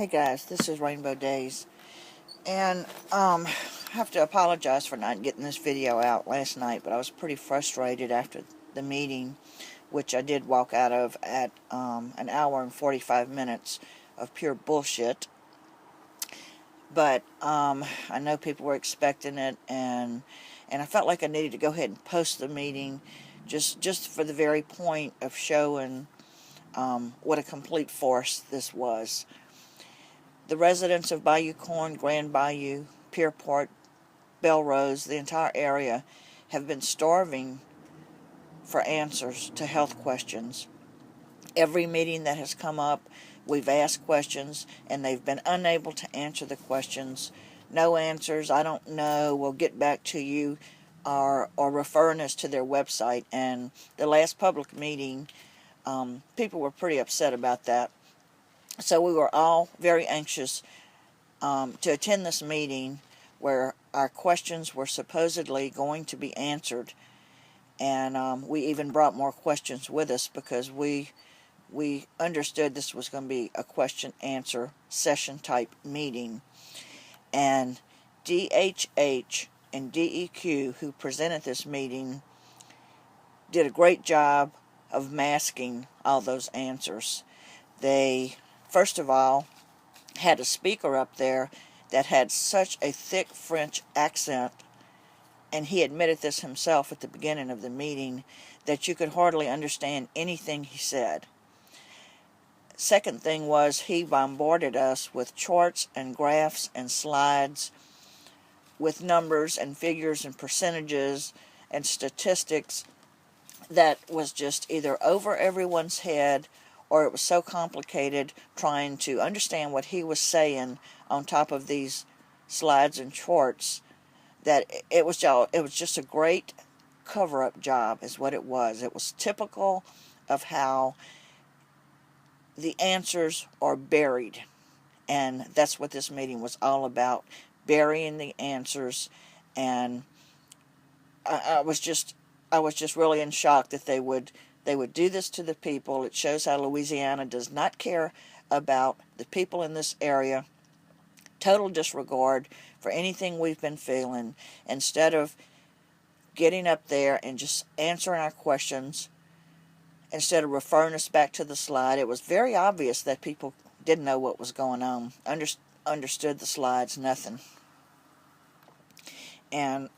Hey guys, this is Rainbow Days, and I have to apologize for not getting this video out last night, but I was pretty frustrated after the meeting, which I did walk out of at an hour and 45 minutes of pure bullshit. But I know people were expecting it, and I felt like I needed to go ahead and post the meeting just for the very point of showing what a complete farce this was. The residents of Bayou Corn, Grand Bayou, Pierpont, Belrose, the entire area, have been starving for answers to health questions. Every meeting that has come up, we've asked questions, and they've been unable to answer the questions. No answers, I don't know, we'll get back to you, or referring us to their website. And the last public meeting, people were pretty upset about that. So we were all very anxious to attend this meeting where our questions were supposedly going to be answered. And we even brought more questions with us because we understood this was going to be a question-answer session type meeting. And DHH and DEQ, who presented this meeting, did a great job of masking all those answers. They, first of all, had a speaker up there that had such a thick French accent, and he admitted this himself at the beginning of the meeting, that you could hardly understand anything he said. Second thing was, he bombarded us with charts and graphs and slides with numbers and figures and percentages and statistics that was just either over everyone's head, or it was so complicated trying to understand what he was saying on top of these slides and charts that it was just a great cover-up job is what it was. It was typical of how the answers are buried, and that's what this meeting was all about, burying the answers. And I was just really in shock that they would do this to the people. It shows how Louisiana does not care about the people in this area. Total disregard for anything we've been feeling. Instead of getting up there and just answering our questions, instead of referring us back to the slide, it was very obvious that people didn't know what was going on, understood the slides, nothing. And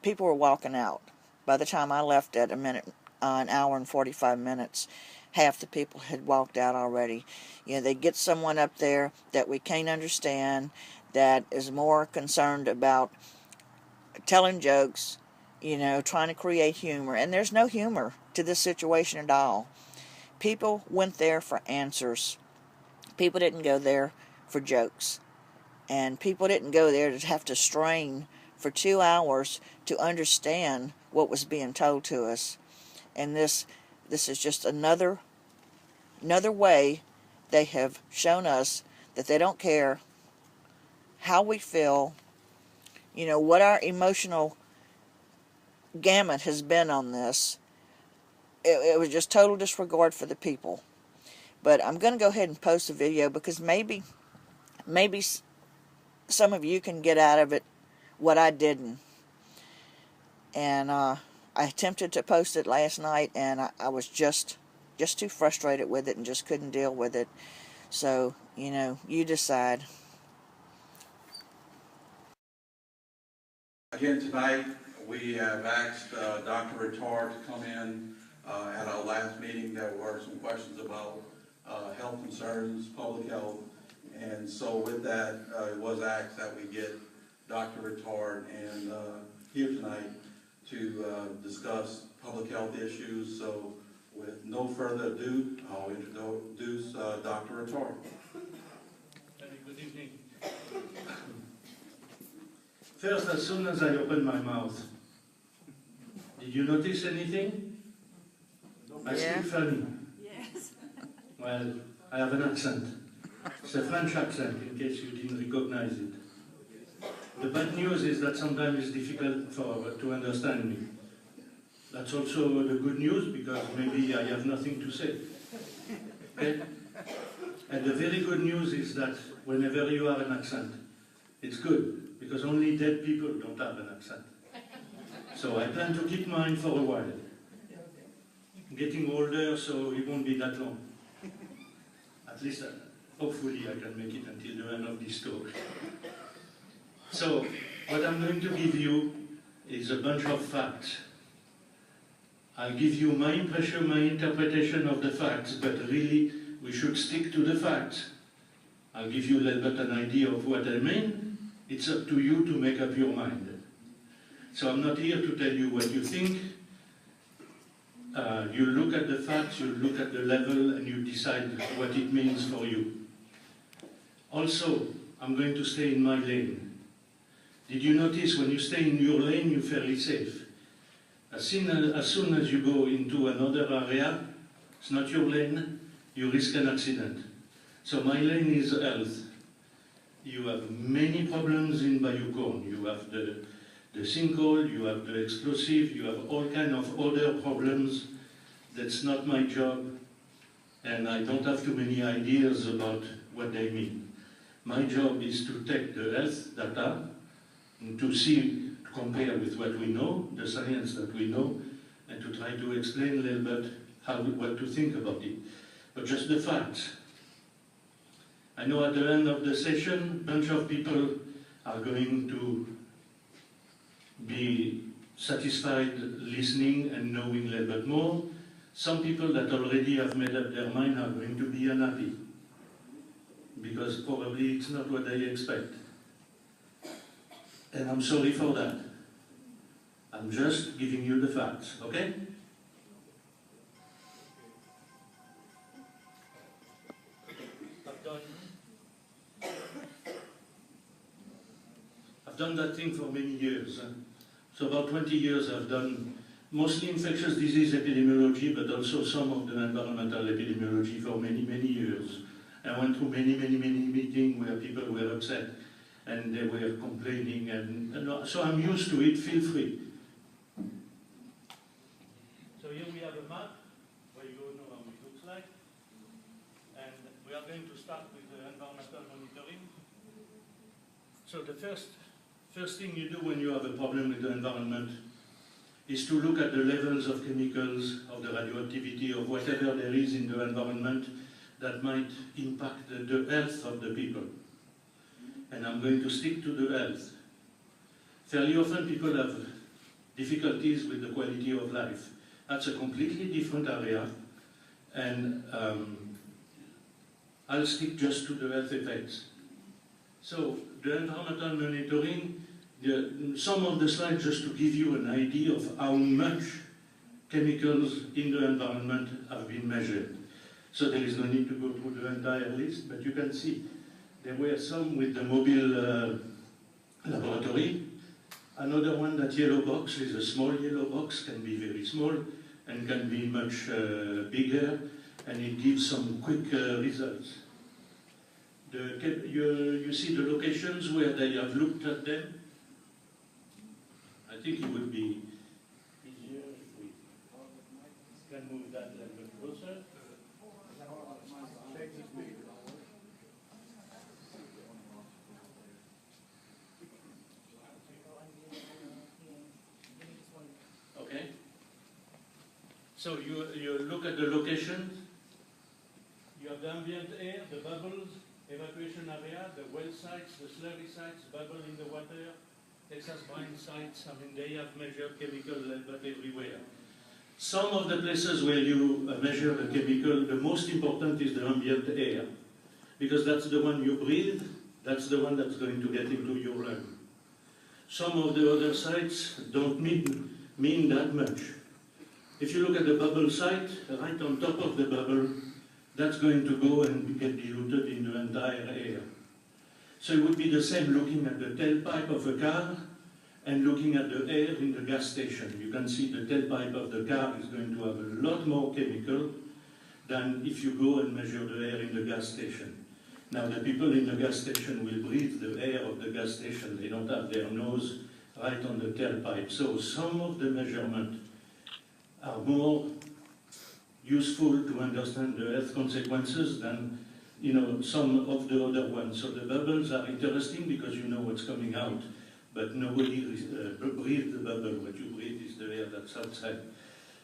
people were walking out. By the time I left at an hour and 45 minutes, half the people had walked out already. You know, they get someone up there that we can't understand, that is more concerned about telling jokes, you know, trying to create humor. And there's no humor to this situation at all. People went there for answers. People didn't go there for jokes. And people didn't go there to have to strain for 2 hours to understand what was being told to us. And this is just another way they have shown us that they don't care how we feel, you know, what our emotional gamut has been on this. It was just total disregard for the people. But I'm going to go ahead and post a video because maybe some of you can get out of it what I didn't. And I attempted to post it last night, and I was just too frustrated with it and just couldn't deal with it. So, you know, you decide. Again tonight, we have asked Dr. Ratard to come in at our last meeting. There were some questions about health concerns, public health, and so with that, it was asked that we get Dr. Ratard and here tonight to discuss public health issues. So with no further ado, I'll introduce Dr. Ratard. Good evening. First, as soon as I opened my mouth, did you notice anything? I speak funny. Yes. Well, I have an accent. It's a French accent, in case you didn't recognize it. The bad news is that sometimes it's difficult to understand me. That's also the good news, because maybe I have nothing to say. Okay? And the very good news is that whenever you have an accent, it's good, because only dead people don't have an accent. So I plan to keep mine for a while. Getting older, so it won't be that long. At least, hopefully, I can make it until the end of this talk. So, what I'm going to give you is a bunch of facts. I'll give you my impression, my interpretation of the facts, but really, we should stick to the facts. I'll give you a little bit an idea of what I mean. It's up to you to make up your mind. So I'm not here to tell you what you think. You look at the facts, you look at the level, and you decide what it means for you. Also, I'm going to stay in my lane. Did you notice when you stay in your lane, you're fairly safe? As soon as you go into another area, it's not your lane, you risk an accident. So my lane is health. You have many problems in Bayoucorn. You have the sinkhole, you have the explosive, you have all kinds of other problems. That's not my job, and I don't have too many ideas about what they mean. My job is to take the health data and to see, to compare with what we know, the science that we know, and to try to explain a little bit what to think about it. But just the facts. I know at the end of the session, a bunch of people are going to be satisfied listening and knowing a little bit more. Some people that already have made up their mind are going to be unhappy, because probably it's not what they expect. And I'm sorry for that. I'm just giving you the facts, okay? I've done that thing for many years. So about 20 years I've done mostly infectious disease epidemiology, but also some of the environmental epidemiology for many, many years. I went through many, many, many meetings where people were upset and they were complaining, and so I'm used to it. Feel free. So here we have a map where you all know how it looks like, and we are going to start with the environmental monitoring. So the first thing you do when you have a problem with the environment is to look at the levels of chemicals, of the radioactivity, of whatever there is in the environment that might impact the health of the people. And I'm going to stick to the health. Fairly often people have difficulties with the quality of life. That's a completely different area, and I'll stick just to the health effects. So the environmental monitoring, some of the slides just to give you an idea of how much chemicals in the environment have been measured. So there is no need to go through the entire list, but you can see there were some with the mobile laboratory. Another one, that yellow box, is a small yellow box, can be very small and can be much bigger, and it gives some quick results. You see the locations where they have looked at them. I think it would be easier if we can move that a little bit closer. Okay. So you look at the locations. You have the ambient air, the bubbles, evacuation area, the well sites, the slurry sites, bubble in the water, Texas brine sites. I mean, they have measured chemical level everywhere. Some of the places where you measure the chemical, the most important is the ambient air, because that's the one you breathe, that's the one that's going to get into your lung. Some of the other sites don't mean that much. If you look at the bubble site, right on top of the bubble, that's going to go and get diluted in the entire air. So it would be the same looking at the tailpipe of a car and looking at the air in the gas station. You can see the tailpipe of the car is going to have a lot more chemical than if you go and measure the air in the gas station. Now the people in the gas station will breathe the air of the gas station. They don't have their nose right on the tailpipe. So some of the measurements are more useful to understand the health consequences than you know, some of the other ones. So the bubbles are interesting because you know what's coming out, but nobody breathes the bubble. What you breathe is the air that's outside.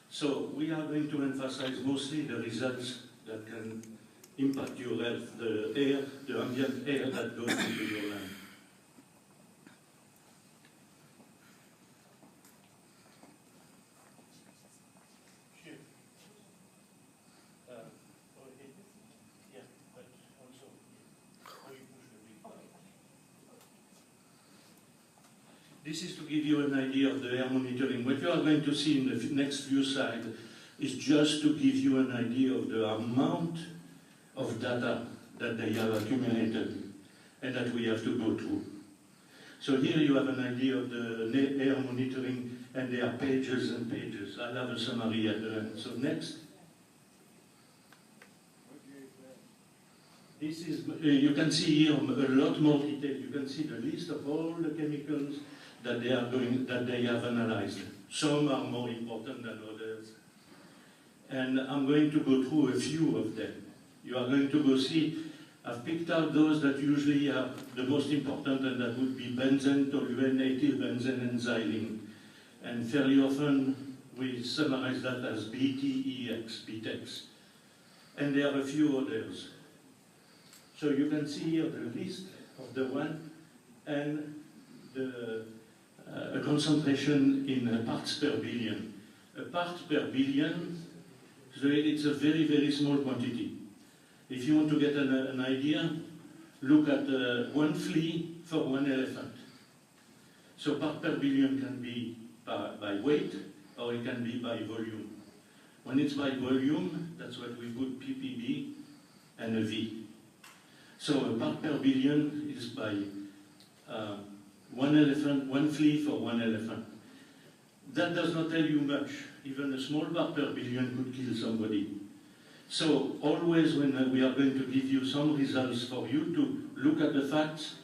So we are going to emphasize mostly the results that can impact your health, the air, the ambient air that goes into your land. This is to give you an idea of the air monitoring. What you are going to see in the next few slides is just to give you an idea of the amount of data that they have accumulated and that we have to go through. So here you have an idea of the air monitoring, and there are pages and pages. I'll have a summary at the end. So next. This is, you can see here a lot more detail. You can see the list of all the chemicals that they have analyzed. Some are more important than others. And I'm going to go through a few of them. You are going to go see, I've picked out those that usually are the most important, and that would be benzene, toluene, ethylbenzene, and xylene. And fairly often we summarize that as BTEX. And there are a few others. So you can see here the list of the one and the a concentration in parts per billion. A part per billion, so it's a very, very small quantity. If you want to get an idea, look at one flea for one elephant. So part per billion can be by weight, or it can be by volume. When it's by volume, that's what we put ppb and a V. So a part per billion is by one flea for one elephant. That does not tell you much. Even a small part per billion could kill somebody. So always when we are going to give you some results for you to look at the facts,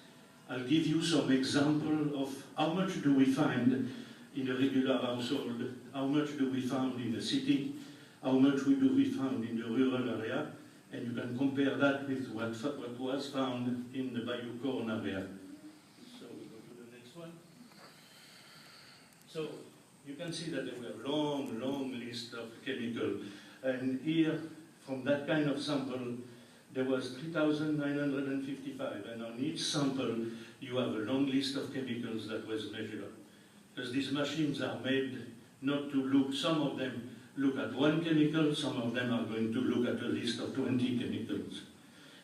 I'll give you some example of how much do we find in a regular household, how much do we find in the city, how much do we find in the rural area, and you can compare that with what was found in the Bayou Corn area. So we go to the next one. So you can see that there were long list of chemicals. And here, from that kind of sample, there was 3,955. And on each sample, you have a long list of chemicals that was measured. Because these machines are made not to look, some of them look at one chemical, some of them are going to look at a list of 20 chemicals.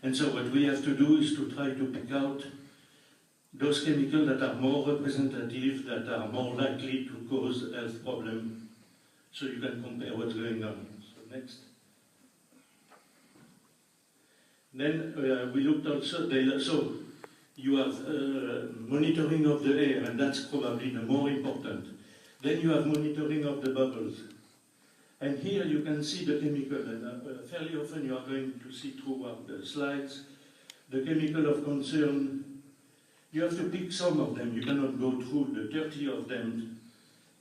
And so what we have to do is to try to pick out those chemicals that are more representative, that are more likely to cause health problems, so you can compare what's going on. So next. Then we looked also, so you have monitoring of the air, and that's probably the more important. Then you have monitoring of the bubbles. And here you can see the chemical, and fairly often you are going to see throughout the slides, the chemical of concern. You have to pick some of them. You cannot go through the 30 of them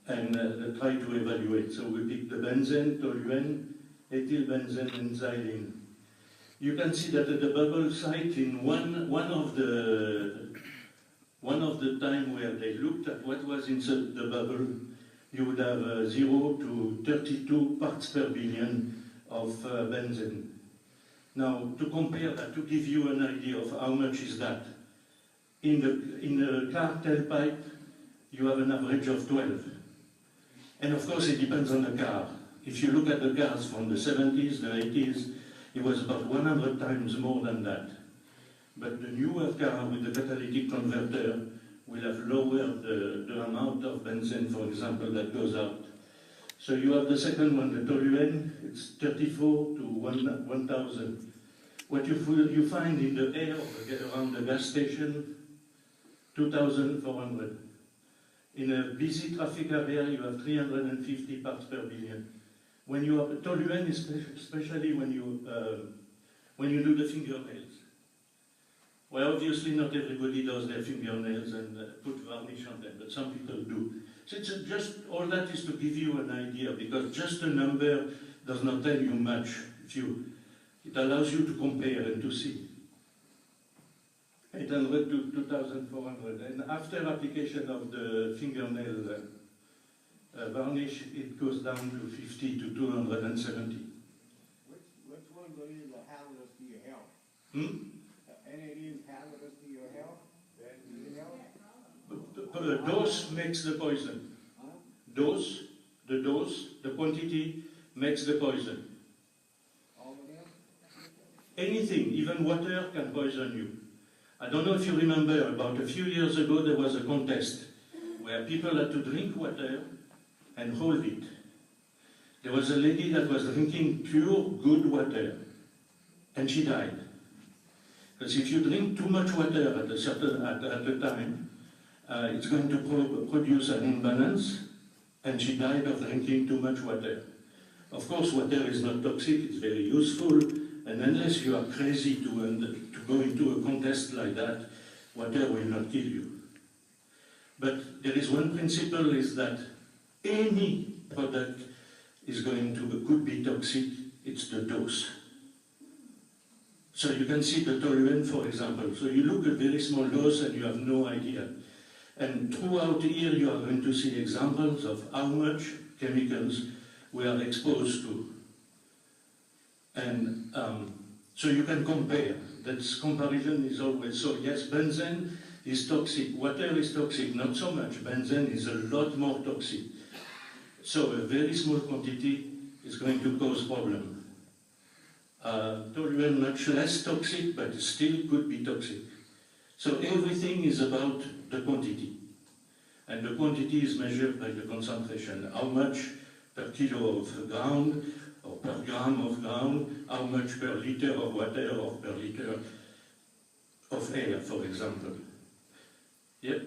and try to evaluate. So we pick the benzene, toluene, ethylbenzene, and xylene. You can see that at the bubble site, in one of the time where they looked at what was inside the bubble, you would have 0 to 32 parts per billion of benzene. Now, to compare that, to give you an idea of how much is that, in the car tailpipe, you have an average of 12. And of course, it depends on the car. If you look at the cars from the 70s, the 80s, it was about 100 times more than that. But the newer car with the catalytic converter will have lowered the amount of benzene, for example, that goes out. So you have the second one, the toluene, it's 34 to 1,000. What you find in the air around the gas station, 2,400. In a busy traffic area, you have 350 parts per billion. When you have toluene, especially when you do the fingernails. Well, obviously not everybody does their fingernails and put varnish on them, but some people do. So it's just, all that is to give you an idea, because just a number does not tell you much. If you It allows you to compare and to see. 800 to 2,400. And after application of the fingernail varnish, it goes down to 50 to 270. Which ones are these hazardous to your health? Any of these hazardous to your health? Dose makes the poison. The quantity makes the poison. All of them? Anything, even water, can poison you. I don't know if you remember, about a few years ago there was a contest where people had to drink water and hold it. There was a lady that was drinking pure, good water, and she died. Because if you drink too much water at a time, it's going to produce an imbalance, and she died of drinking too much water. Of course, water is not toxic, it's very useful, and unless you are crazy to go into a contest like that, water will not kill you. But there is one principle, is that any product could be toxic, it's the dose. So you can see the toluene, for example. So you look at very small dose and you have no idea. And throughout here you are going to see examples of how much chemicals we are exposed to. And so you can compare. That comparison is always, so yes, benzene is toxic, water is toxic, not so much. Benzene is a lot more toxic. So a very small quantity is going to cause problem. Toluene much less toxic, but still could be toxic. So everything is about the quantity. And the quantity is measured by the concentration. How much per kilo of ground, or per gram of ground, how much per liter of water, or per liter of air, for example. Yep.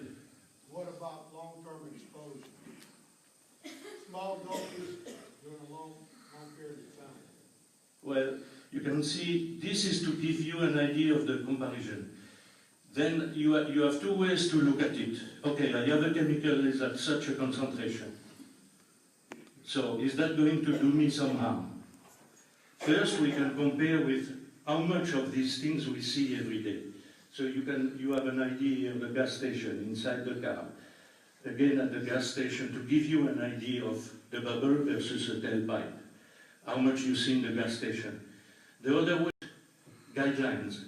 What about long-term exposure? Small doses during a long period of time. Well, you can see, this is to give you an idea of the comparison. Then you have two ways to look at it. Okay, I have a chemical is at such a concentration. So is that going to do me some harm? First, we can compare with how much of these things we see every day. So you have an idea of the gas station inside the car. Again, at the gas station, to give you an idea of the bubble versus a tailpipe. How much you see in the gas station. The other way, guidelines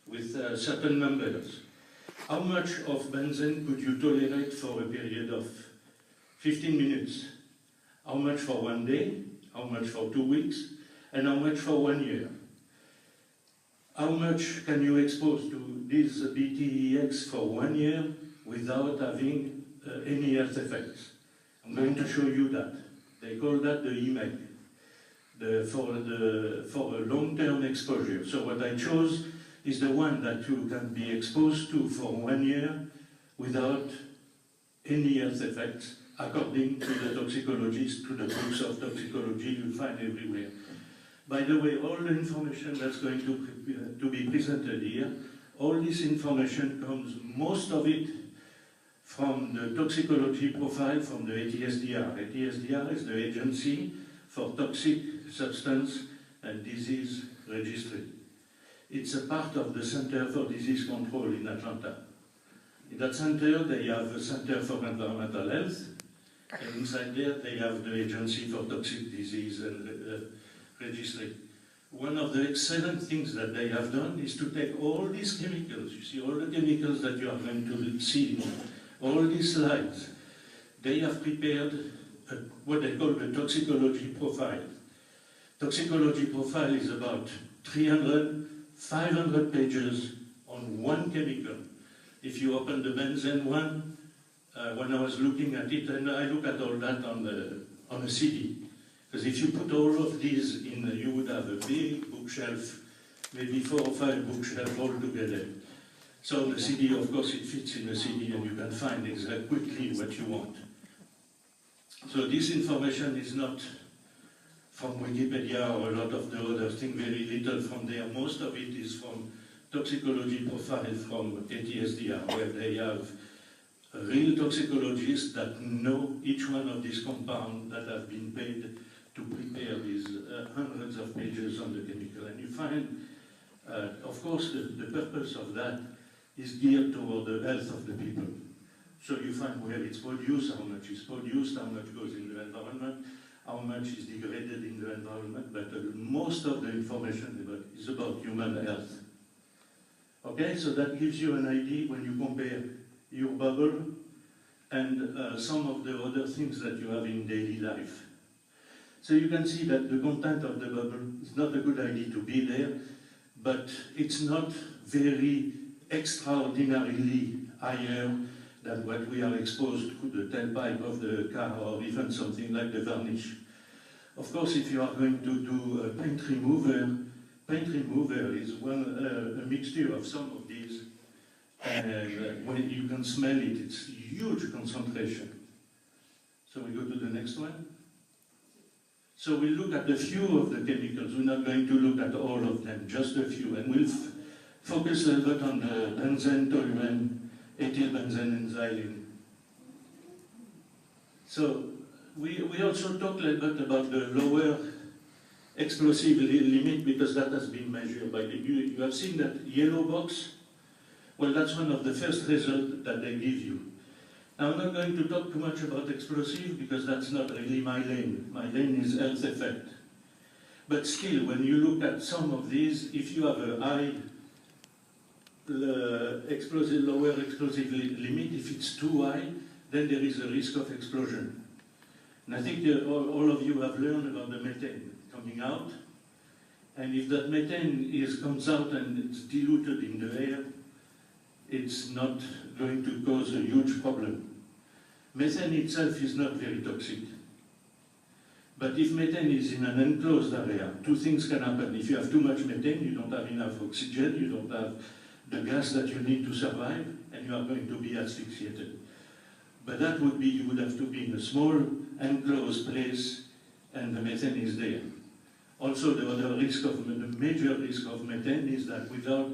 with certain numbers. How much of benzene could you tolerate for a period of 15 minutes? How much for 1 day? How much for 2 weeks? And how much for 1 year? How much can you expose to this BTEX for 1 year without having any health effects? I'm going to show you that. They call that the EMEG. For a long-term exposure. So what I chose is the one that you can be exposed to for 1 year without any health effects, according to the toxicologist, to the books of toxicology you find everywhere. By the way, all the information that's going to be presented here, all this information comes, most of it, from the toxicology profile from the ATSDR. ATSDR is the Agency for Toxic Substance and Disease Registry. It's a part of the Center for Disease Control in Atlanta. In that center, they have a Center for Environmental Health, and inside there, they have the Agency for Toxic Disease and Registry. One of the excellent things that they have done is to take all these chemicals, you see all the chemicals that you are going to see, all these slides, they have prepared what they call the toxicology profile. Toxicology profile is about 300, 500 pages on one chemical. If you open the benzene one, when I was looking at it, and I look at all that on a CD, because if you put all of these in, you would have a big bookshelf, maybe 4 or 5 bookshelves all together. So the CD, of course, it fits in the CD, and you can find exactly quickly what you want. So this information is not from Wikipedia or a lot of the other things, very little from there. Most of it is from toxicology profile from ATSDR, where they have real toxicologists that know each one of these compounds that have been paid to prepare these hundreds of pages on the chemical, and you find, of course, the purpose of that is geared toward the health of the people. So you find where it's produced, how much is produced, how much goes in the environment, how much is degraded in the environment, but most of the information is about human health. Okay, so that gives you an idea when you compare your bubble and some of the other things that you have in daily life. So you can see that the content of the bubble is not a good idea to be there, but it's not very extraordinarily higher than what we are exposed to the tailpipe of the car or even something like the varnish. Of course, if you are going to do a paint remover is a mixture of some of these, and when you can smell it, it's huge concentration. So we go to the next one. So we look at a few of the chemicals. We're not going to look at all of them, just a few, and we'll focus a little bit on the benzene, toluene, ethylbenzene, and xylene. So we also talk a little bit about the lower explosive limit, because that has been measured by the, you have seen that yellow box? Well, that's one of the first results that they give you. Now, I'm not going to talk too much about explosive because that's not really my lane. My lane is health effect. But still, when you look at some of these, if you have a high lower explosive limit, if it's too high, then there is a risk of explosion. And I think all of you have learned about the methane coming out, and if that methane comes out and it's diluted in the air, it's not going to cause a huge problem. Methane itself is not very toxic. But if methane is in an enclosed area, two things can happen. If you have too much methane, you don't have enough oxygen, you don't have the gas that you need to survive, and you are going to be asphyxiated. But that would be, you would have to be in a small enclosed place, and the methane is there. Also, the other risk of, the major risk of methane is that without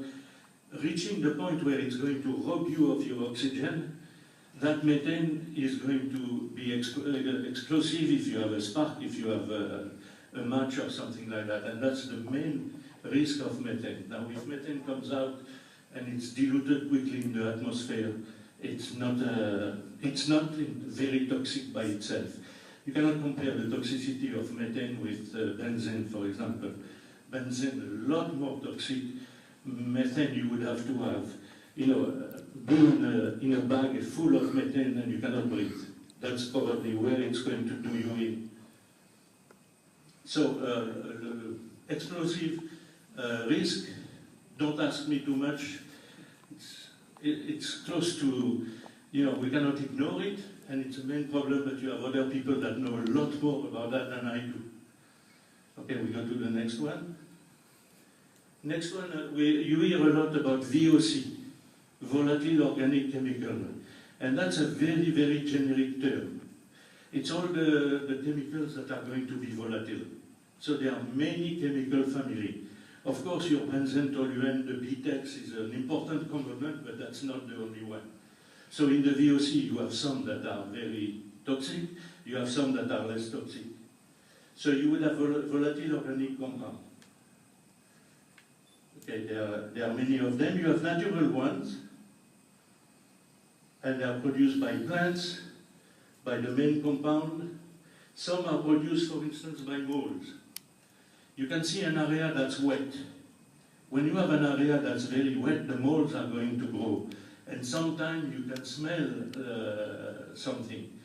reaching the point where it's going to rob you of your oxygen, that methane is going to be explosive if you have a spark, if you have a match or something like that. And that's the main risk of methane. Now, if methane comes out and it's diluted quickly in the atmosphere, it's not very toxic by itself. You cannot compare the toxicity of methane with benzene, for example. Benzene, a lot more toxic. Methane, you would have to have, be in a bag full of methane and you cannot breathe. That's probably where it's going to do you in. So, explosive risk, don't ask me too much. It's close to, we cannot ignore it, and it's a main problem, but you have other people that know a lot more about that than I do. Okay, we go to the next one. Next one, you hear a lot about VOC, volatile organic chemical, and that's a very, very generic term. It's all the chemicals that are going to be volatile. So there are many chemical families. Of course, your benzene, toluene, the BTEX is an important component, but that's not the only one. So in the VOC, you have some that are very toxic, you have some that are less toxic. So you would have volatile organic compound. Okay, there are many of them. You have natural ones, and they are produced by plants, by the main compound. Some are produced, for instance, by molds. You can see an area that's wet. When you have an area that's very wet, the molds are going to grow. And sometimes you can smell something.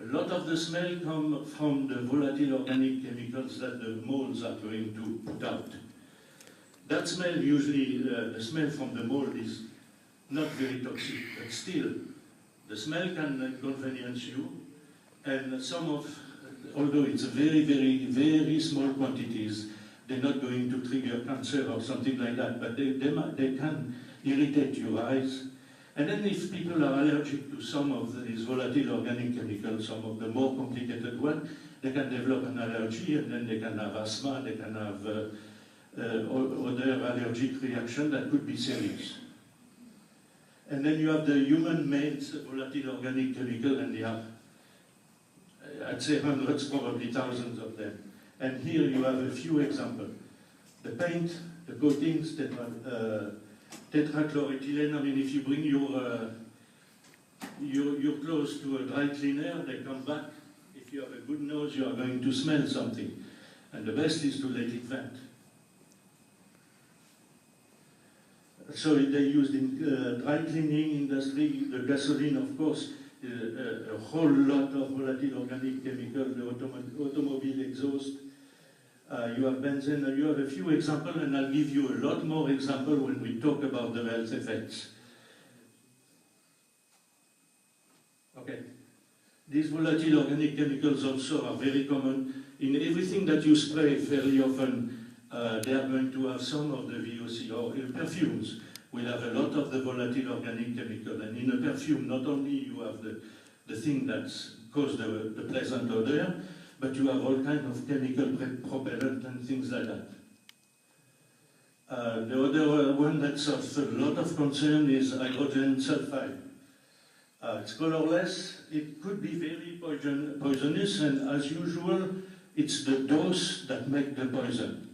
A lot of the smell comes from the volatile organic chemicals that the molds are going to put out. That smell, usually, the smell from the mold is not very toxic, but still, the smell can inconvenience you, and although it's very, very, very small quantities, they're not going to trigger cancer or something like that, but they can irritate your eyes. And then if people are allergic to some of these volatile organic chemicals, some of the more complicated ones, they can develop an allergy, and then they can have asthma, they can have other allergic reaction that could be serious. And then you have the human-made volatile organic chemical, and they have, I'd say hundreds, probably thousands of them. And here you have a few examples. The paint, the coatings, tetrachloroethylene. I mean, if you bring your clothes to a dry cleaner, they come back. If you have a good nose, you are going to smell something. And the best is to let it vent. So they used in dry cleaning industry, the gasoline, of course, a whole lot of volatile organic chemicals, the automobile exhaust. You have benzene, you have a few examples, and I'll give you a lot more examples when we talk about the health effects. Okay. These volatile organic chemicals also are very common. In everything that you spray fairly often, they are going to have some of the VOC, or in perfumes will have a lot of the volatile organic chemical. And in a perfume, not only you have the thing that causes the pleasant odor, but you have all kinds of chemical propellant and things like that. The other one that's of a lot of concern is hydrogen sulfide. It's colorless, it could be very poisonous, and as usual, it's the dose that makes the poison.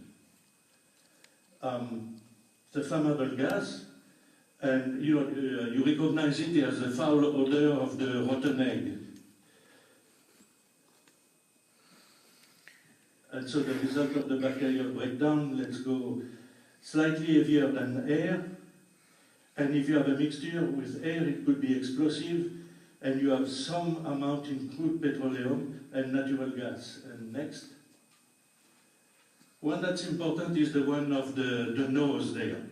The flammable gas, and you recognize it as the foul odor of the rotten egg. And so the result of the bacterial breakdown, let's go slightly heavier than air. And if you have a mixture with air, it could be explosive. And you have some amount in crude petroleum and natural gas. And next. One that's important is the one of the nose there.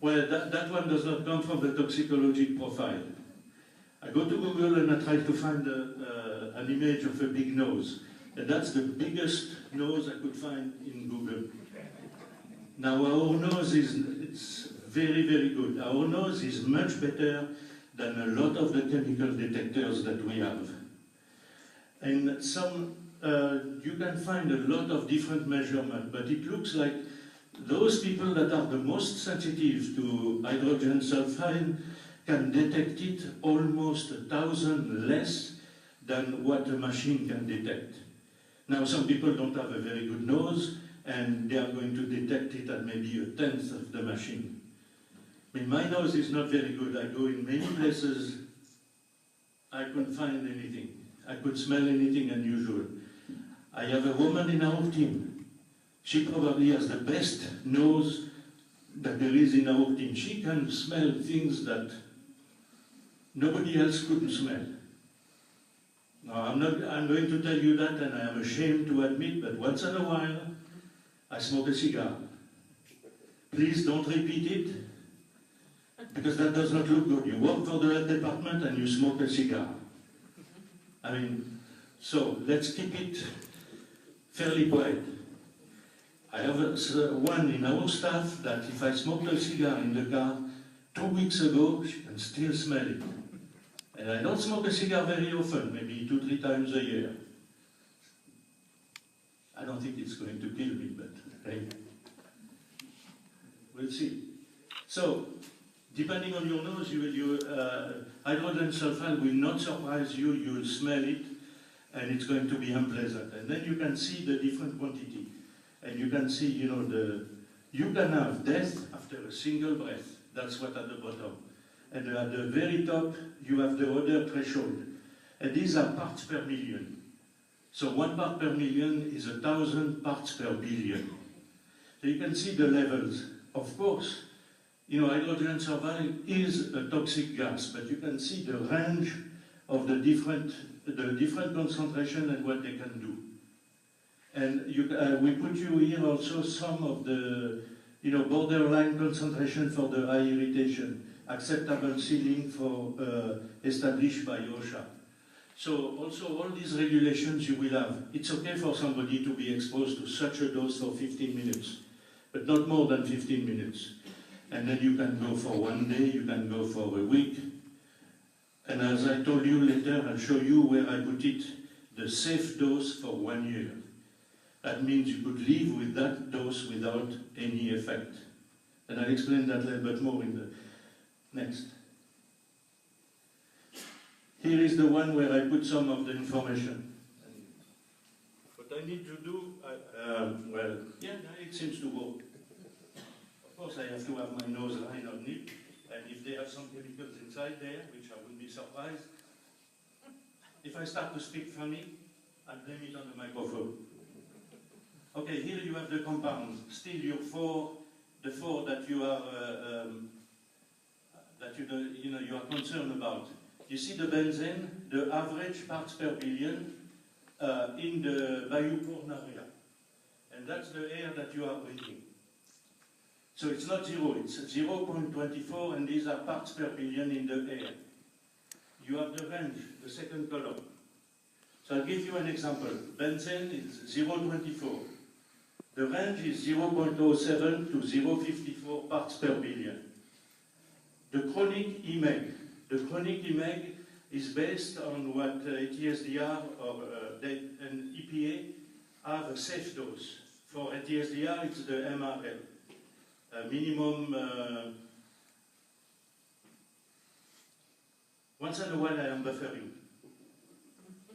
Well, that one does not come from the toxicology profile. I go to Google and I try to find an image of a big nose. And that's the biggest nose I could find in Google. Now our nose it's very, very good. Our nose is much better than a lot of the chemical detectors that we have. And some, you can find a lot of different measurements, but it looks like those people that are the most sensitive to hydrogen sulfide can detect it almost 1,000 less than what a machine can detect. Now, some people don't have a very good nose, and they are going to detect it at maybe 1/10 of the machine. I mean, my nose is not very good. I go in many places, I couldn't find anything. I could smell anything unusual. I have a woman in our team. She probably has the best nose that there is in our team. She can smell things that nobody else couldn't smell. Now, I'm going to tell you that, and I am ashamed to admit, but once in a while, I smoke a cigar. Please don't repeat it, because that does not look good. You work for the health department and you smoke a cigar. I mean, so let's keep it fairly quiet. I have one in our staff that if I smoked a cigar in the car 2 weeks ago, she can still smell it. And I don't smoke a cigar very often, maybe 2-3 times a year. I don't think it's going to kill me, but hey, we'll see. So, depending on your nose, hydrogen sulfide will not surprise you. You will smell it, and it's going to be unpleasant. And then you can see the different quantity, and you can see, you can have death after a single breath. That's what at the bottom. And at the very top, you have the odor threshold. And these are parts per million. So 1 part per million is 1,000 parts per billion. So you can see the levels. Of course, hydrogen sulfide is a toxic gas, but you can see the range of the different concentration and what they can do. And we put you here also some of the borderline concentration for the eye irritation, acceptable ceiling for established by OSHA. So also all these regulations you will have. It's okay for somebody to be exposed to such a dose for 15 minutes, but not more than 15 minutes. And then you can go for 1 day, you can go for a week. And as I told you later, I'll show you where I put it, the safe dose for 1 year. That means you could live with that dose without any effect. And I'll explain that a little bit more in the next. Here is the one where I put some of the information. What I I need to do, well, yeah, it seems to work. Of course, I have to have my nose line on it, and if they have some chemicals inside there, which I wouldn't be surprised, if I start to speak funny, I blame it on the microphone. Okay, here you have the compounds. Still, the four that you are you are concerned about. You see the benzene, the average parts per billion in the Bayou-Corne area, and that's the air that you are breathing. So it's not zero; it's 0.24, and these are parts per billion in the air. You have the range, the second column. So I'll give you an example. Benzene is 0.24. The range is 0.07 to 0.54 parts per billion. The chronic IMEG. The chronic IMEG is based on what ATSDR and EPA have a safe dose. For ATSDR, it's the MRL. Minimum. Once in a while, I am buffering.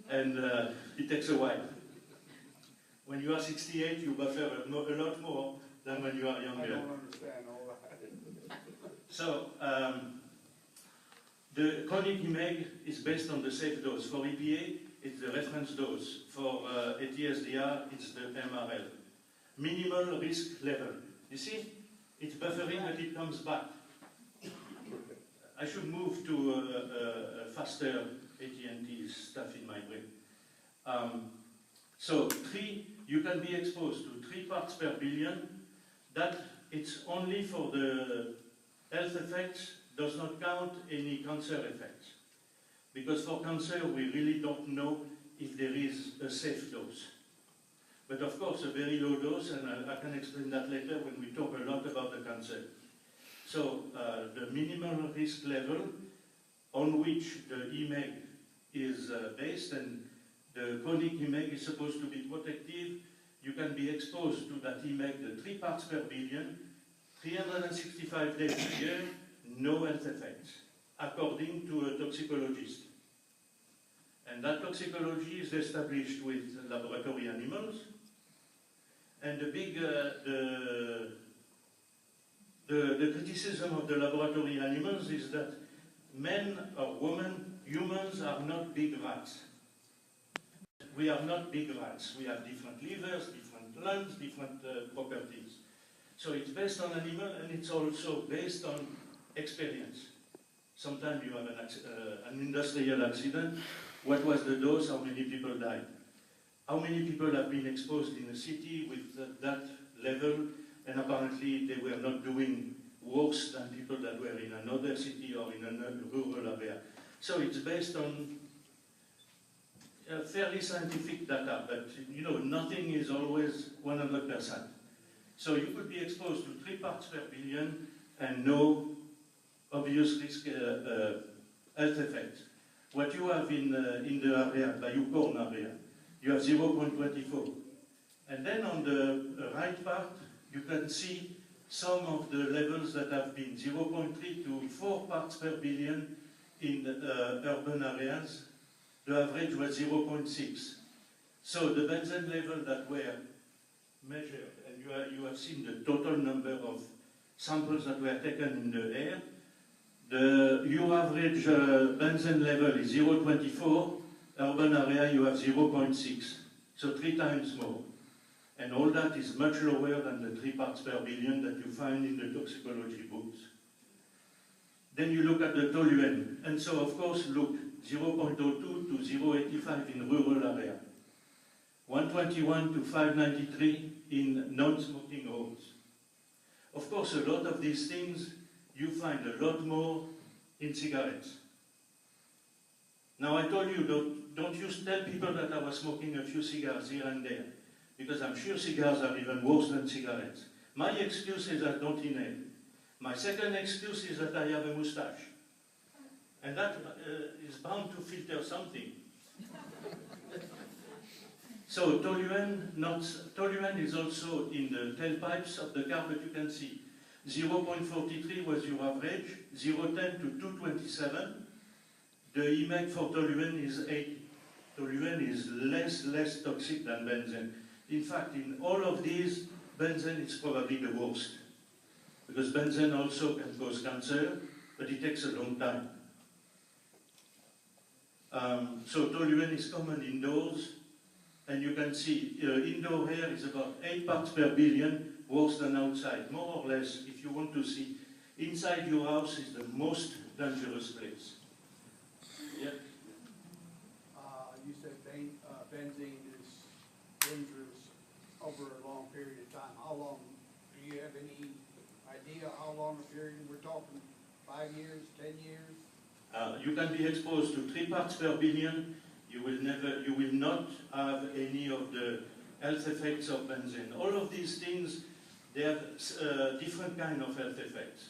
And it takes a while. When you are 68, you buffer a lot more than when you are younger. I don't understand all that. So, the chronic IMEG is based on the safe dose. For EPA, it's the reference dose. For ATSDR, it's the MRL. Minimal risk level. You see, it's buffering, but it comes back. I should move to a faster AT&T stuff in my brain. So, you can be exposed to 3 parts per billion. That it's only for the health effects, does not count any cancer effects. Because for cancer, we really don't know if there is a safe dose. But of course, a very low dose, and I can explain that later when we talk a lot about the cancer. So, the minimal risk level on which the IMEG is based, and the chronic IMEG is supposed to be protective. You can be exposed to that IMEG, the 3 parts per billion, 365 days a year, no health effects, according to a toxicologist. And that toxicology is established with laboratory animals. And the big, the criticism of the laboratory animals is that men or women, humans are not big rats. We are not big rats. We have different livers, different lungs, different properties. So it's based on animal, and it's also based on experience. Sometimes you have an industrial accident. What was the dose? How many people died? How many people have been exposed in a city with that level, and apparently they were not doing worse than people that were in another city or in a rural area. So it's based on fairly scientific data, but you know, nothing is always 100%. So you could be exposed to 3 parts per billion and no obvious risk health effects. What you have in the area, Bayou-Corne area, you have 0.24. And then on the right part, you can see some of the levels that have been 0.3 to 4 parts per billion in urban areas. The average was 0.6. So the benzene level that were measured, and you have seen the total number of samples that were taken in the air. Your average benzene level is 0.24. Urban area, you have 0.6. So 3 times more. And all that is much lower than the 3 parts per billion that you find in the toxicology books. Then you look at the toluene. And so, of course, look, 0.02 to 0.85 in rural area. 121 to 593 in non-smoking homes. Of course, a lot of these things, you find a lot more in cigarettes. Now, I told you, don't you tell people that I was smoking a few cigars here and there, because I'm sure cigars are even worse than cigarettes. My excuse is I don't inhale. My second excuse is that I have a mustache. And that is bound to filter something. So toluene is also in the tailpipes of the car, but you can see 0.43 was your average, 0.10 to 227. The IMEG for toluene is 80. toluene is less toxic than benzene. In fact, in all of these, benzene is probably the worst, because benzene also can cause cancer, but it takes a long time. So toluene is common indoors, and you can see indoor air is about 8 parts per billion, worse than outside. More or less, if you want to see, inside your house is the most dangerous place. Yeah. You said benzene is dangerous over a long period of time. How long, do you have any idea how long a period we're talking? 5 years, 10 years? You can be exposed to 3 parts per billion. You will not have any of the health effects of benzene. All of these things, they have different kind of health effects.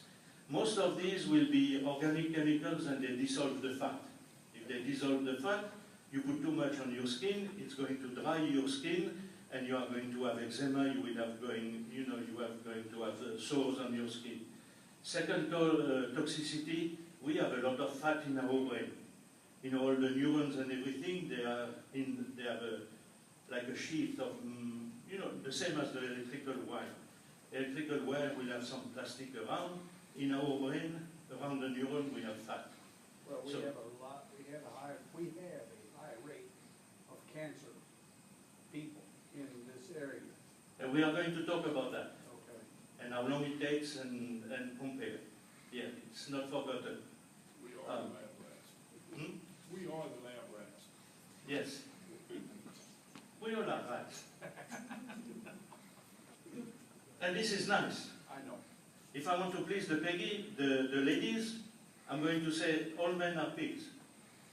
Most of these will be organic chemicals, and they dissolve the fat. If they dissolve the fat, you put too much on your skin, it's going to dry your skin, and you are going to have eczema. You are going to have sores on your skin. Second toxicity, we have a lot of fat in our brain. You know, all the neurons and everything, they have like a sheath of, the same as the electrical wire. Electrical wire will have some plastic around. In our brain, around the neuron, we have fat. Well, we have a high rate of cancer people in this area. And we are going to talk about that, Okay. and how long it takes, and compare. Yeah, it's not forgotten. We are the lab rats. We are the lab rats. Yes. We all are rats. And this is nice. I know. If I want to please the ladies, I'm going to say all men are pigs.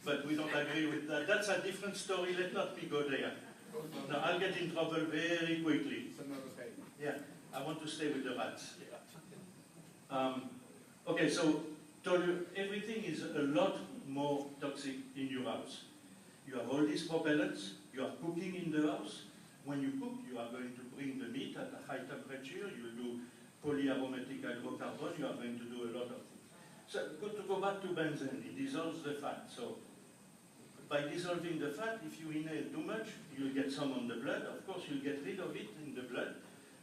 But we don't agree with that. That's a different story. Let not me go there. No, I'll get in trouble very quickly. It's another page. Yeah, I want to stay with the rats. Yeah. Okay, so everything is a lot more toxic in your house. You have all these propellants. You are cooking in the house. When you cook, you are going to bring the meat at a high temperature. You do polyaromatic hydrocarbon. You are going to do a lot of things. So to go back to benzene, it dissolves the fat. So by dissolving the fat, if you inhale too much, you'll get some on the blood. Of course, you'll get rid of it in the blood.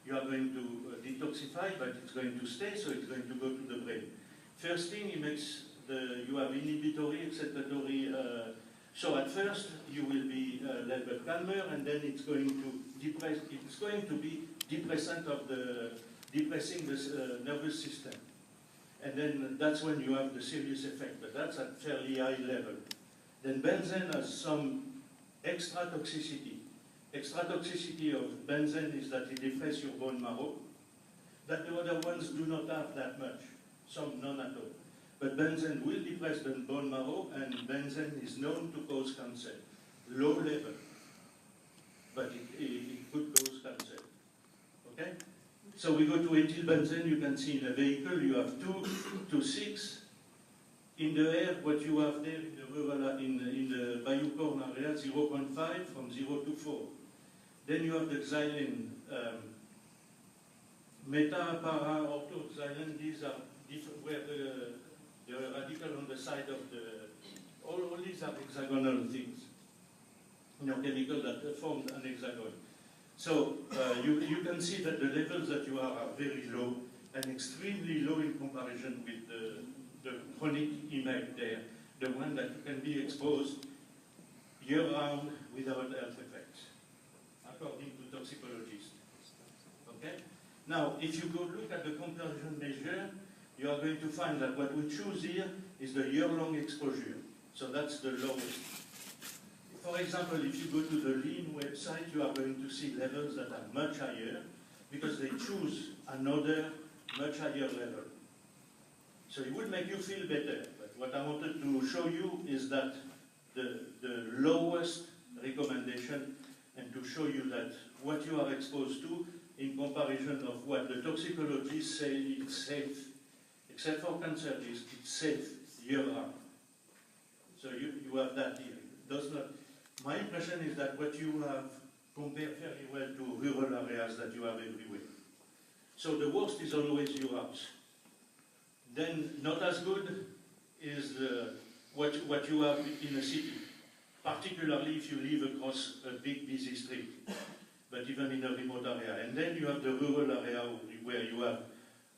You are going to detoxify, but it's going to stay, so it's going to go to the brain. First thing, you have inhibitory, excitatory. So at first, you will be a little calmer, and then it's going to depress. It's going to be depressing the nervous system, and then that's when you have the serious effect. But that's at fairly high level. Then benzene has some extra toxicity. Extra toxicity of benzene is that it depresses your bone marrow. That the other ones do not have that much. Some none at all. But benzene will depress the bone marrow, and benzene is known to cause cancer. Low level, but it could cause cancer. Okay? So we go to ethyl benzene. You can see in a vehicle you have 2 to 6. In the air, what you have there in the rural, in the Bayou-Corn area, 0.5 from 0 to 4. Then you have the xylene, meta, para, orthoxylene. These are different, where the radical on the side of the, all these are hexagonal things, chemicals that form an hexagon. So you can see that the levels that you are very low, and extremely low in comparison with the chronic image there, the one that you can be exposed year-round without health effects, according to toxicologists. Okay? Now, if you go look at the comparison measure, you are going to find that what we choose here is the year-long exposure. So that's the lowest. For example, if you go to the LEAN website, you are going to see levels that are much higher, because they choose another much higher level. So it would make you feel better. But what I wanted to show you is that the lowest recommendation, and to show you that what you are exposed to in comparison of what the toxicologists say it's safe, except for cancer risk, it's safe year-round. So you have that here. It does not. My impression is that what you have compared very well to rural areas that you have everywhere. So the worst is always your house. Then not as good is what you have in a city. particularly if you live across a big busy street, but even in a remote area. And then you have the rural area where you have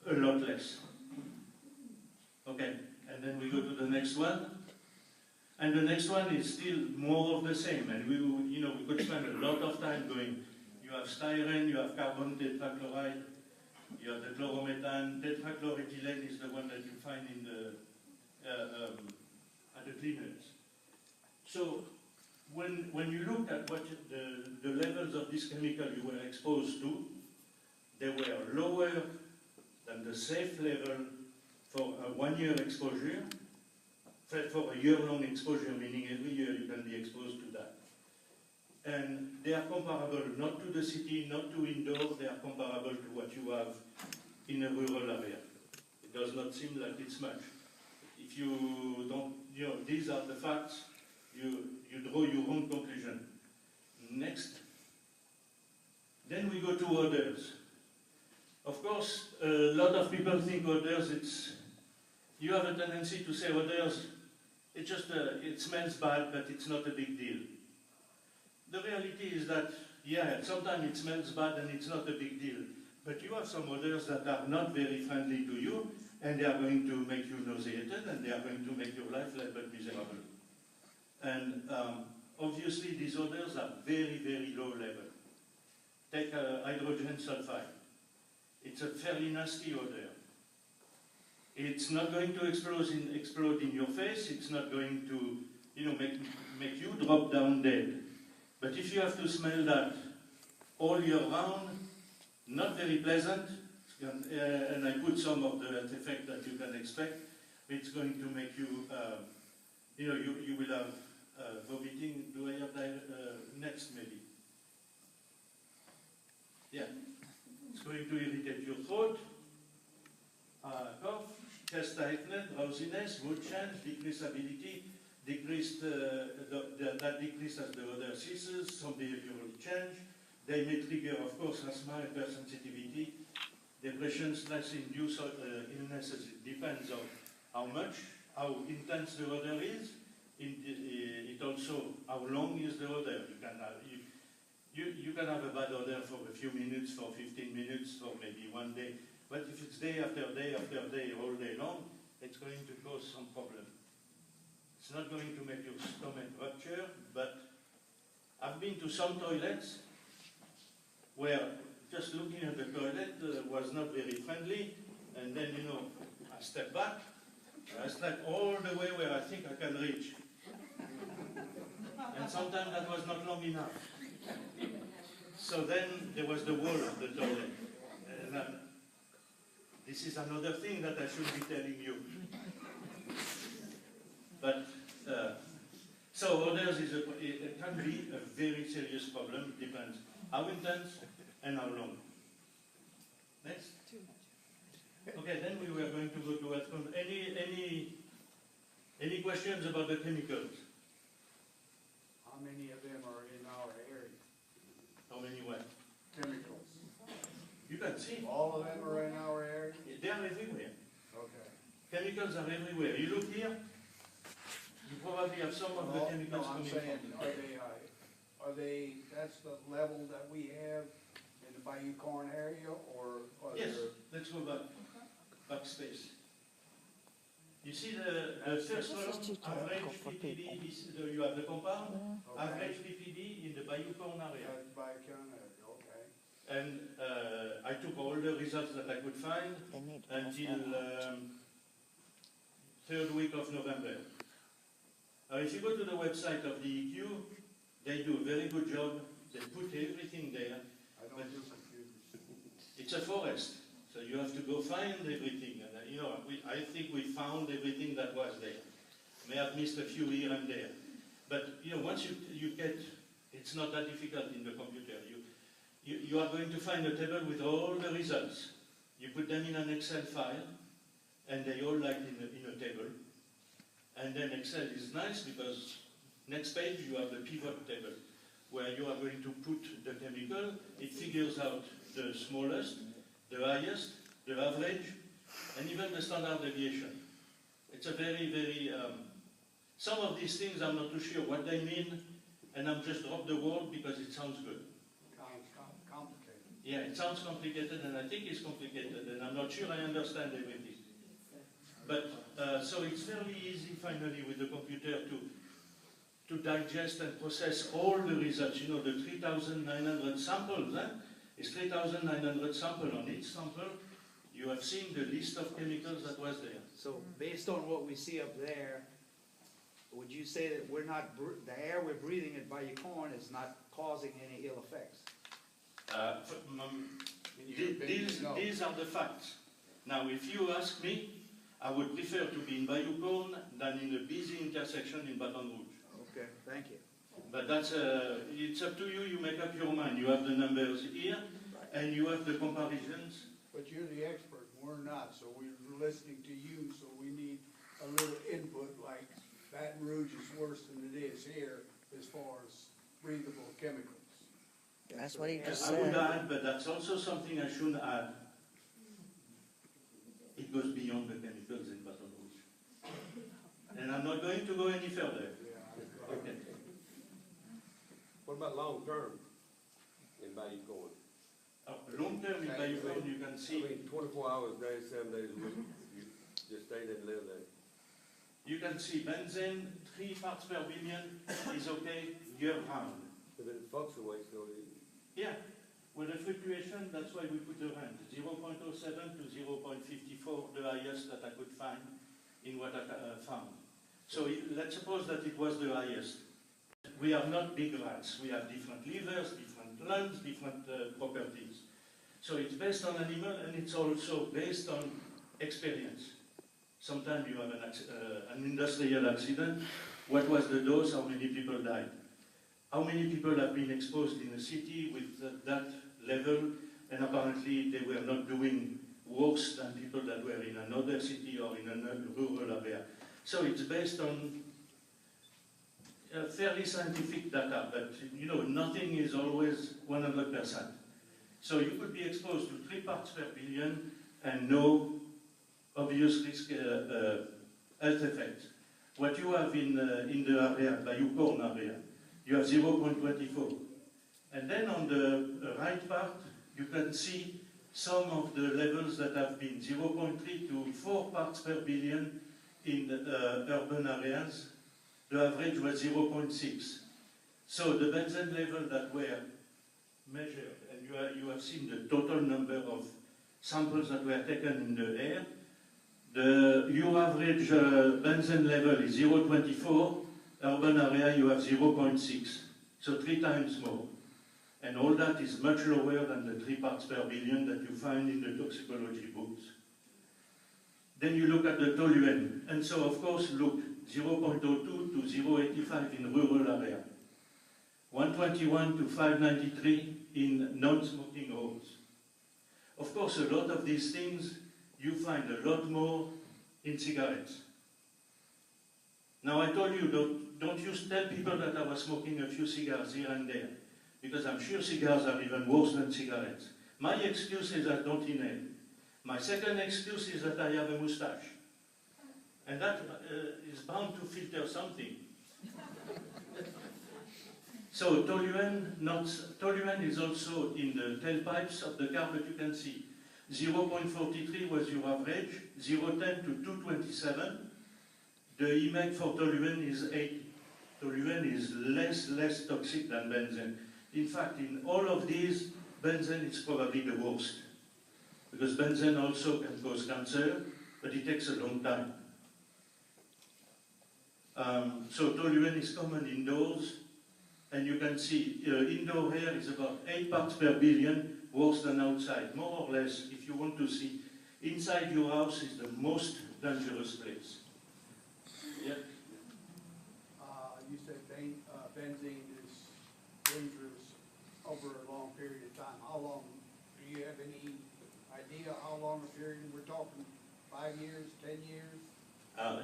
a lot less. Okay, and then we go to the next one. And the next one is still more of the same, and we could spend a lot of time going. You have styrene, you have carbon tetrachloride, you have the chloromethane. Tetrachloroethylene is the one that you find in the at the cleaners. So when you look at what the levels of this chemical you were exposed to, they were lower than the safe level for a 1-year exposure. For a year-long exposure, meaning every year you can be exposed to that. And they are comparable not to the city, not to indoor, they are comparable to what you have in a rural area. It does not seem like it's much. If you don't, these are the facts, you draw your own conclusion. Next. Then we go to odors. Of course, a lot of people think odors, you have a tendency to say odors, it's just it smells bad, but it's not a big deal. The reality is that, yeah, sometimes it smells bad and it's not a big deal. But you have some odors that are not very friendly to you, and they are going to make you nauseated, and they are going to make your life a little bit miserable. And obviously, these odors are very, very low level. Take hydrogen sulfide. It's a fairly nasty odor. It's not going to explode in your face. It's not going to, make you drop down dead. But if you have to smell that all year round, not very pleasant, and I put some of the effect that you can expect, it's going to make you, you will have vomiting. Do I have that next maybe? Yeah. It's going to irritate your throat, cough, chest tightness, drowsiness, mood change, decreased ability, that decrease as the odor ceases, some behavioral change. They may trigger, of course, asthma, hypersensitivity, depression, /induced illnesses. It depends on how intense the odor is. It also, how long is the odor. You can have a bad odor for a few minutes, for 15 minutes, for maybe 1 day. But if it's day after day after day, all day long, it's going to cause some problem. It's not going to make your stomach rupture, but I've been to some toilets where just looking at the toilet was not very friendly, and then, I step back, I step all the way where I think I can reach. And sometimes that was not long enough. So then there was the wall of the toilet. And this is another thing that I should be telling you. But, so odors it can be a very serious problem. It depends how intense and how long. Next. Okay, then we were going to go to health. Any questions about the chemicals? How many of them are in our area? How many what? Chemicals. You can see. All of them are in our area? They are everywhere. Okay. Chemicals are everywhere. You look here, you probably have some of the chemicals I'm coming saying, from. are they, that's the level that we have in the Bayou Corn area, or are Yes, there? let's go backspace. You see the first This is too column, technical average for PPD, people. you have the compound, Okay. average PPD in the Bayou Corn area. That's Bayou Corn area, okay. And I took all the results that I could find They need to until understand third week of November. If you go to the website of DEQ, they do a very good job. They put everything there. I don't do computers. It's a forest, so you have to go find everything. And I think we found everything that was there. May have missed a few here and there, but once you get, it's not that difficult in the computer. You are going to find a table with all the results. You put them in an Excel file, and they all like in a table. And then Excel is nice because next page you have the pivot table where you are going to put the chemical. It figures out the smallest, the highest, the average, and even the standard deviation. It's a very, very Some of these things I'm not too sure what they mean, and I'm just drop the word because it sounds good. Complicated. Yeah, it sounds complicated, and I think it's complicated, and I'm not sure I understand everything. But, so it's fairly easy, finally, with the computer to digest and process all the results. You know, the 3,900 samples, it's 3,900 samples. On each sample, you have seen the list of chemicals that was there. So based on what we see up there, would you say that we're not, the air we're breathing at Bayou Corn is not causing any ill effects? These are the facts. Now, if you ask me, I would prefer to be in Bayou Corn than in a busy intersection in Baton Rouge. Okay, thank you. But that's, it's up to you, you make up your mind. You have the numbers here, and you have the comparisons. But you're the expert, we're not, so we're listening to you, so we need a little input, like Baton Rouge is worse than it is here as far as breathable chemicals. That's what he just I would said. add, but that's also something I should add. It goes beyond the chemicals in Baton Rouge. And I'm not going to go any further. Okay. What about long term in Bayou Corn? Long term in Bayou Corn, you can I see, mean, 24 hours a day, 7 days a week, you just stay there and live there. you can see benzene, 3 parts per billion is okay year round. But it fluctuates, so Yeah, with the fluctuation, that's why we put the range, 0.07 to 0.54, the highest that I could find in what I found. So let's suppose that it was the highest. We are not big rats. We have different livers, different lungs, different properties. So it's based on animal, and it's also based on experience. Sometimes you have an industrial accident. What was the dose? How many people died? How many people have been exposed in a city with that level, and apparently they were not doing worse than people that were in another city or in a rural area. So it's based on fairly scientific data, but you know, nothing is always 100%. So you could be exposed to 3 parts per billion and no obvious risk health effects. What you have in the area, Bayou Corn area, you have 0.24. And then on the right part, you can see some of the levels that have been 0.3 to 4 parts per billion in urban areas. The average was 0.6. So the benzene level that were measured, and you have seen the total number of samples that were taken in the air. Your average benzene level is 0.24. Urban area, you have 0.6. So 3 times more. And all that is much lower than the 3 parts per billion that you find in the toxicology books. Then you look at the toluene. And so, of course, look, 0.02 to 0.85 in rural area. 121 to 593 in non-smoking homes. Of course, a lot of these things, you find a lot more in cigarettes. Now, I told you, don't you tell people that I was smoking a few cigars here and there, because I'm sure cigars are even worse than cigarettes. My excuse is I don't inhale. My second excuse is that I have a mustache. And that is bound to filter something. So toluene is also in the tailpipes of the car, but you can see 0.43 was your average, 0.10 to 227. The EMEG for toluene is 80. Toluene is less toxic than benzene. In fact, in all of these, benzene is probably the worst. Because benzene also can cause cancer, but it takes a long time. So toluene is common indoors, and you can see indoor air is about 8 parts per billion, worse than outside, more or less. If you want to see, inside your house is the most dangerous place. Yeah. You said benzene is dangerous over a long period of time. How long, do you have any idea how long a period we're talking? 5 years, 10 years?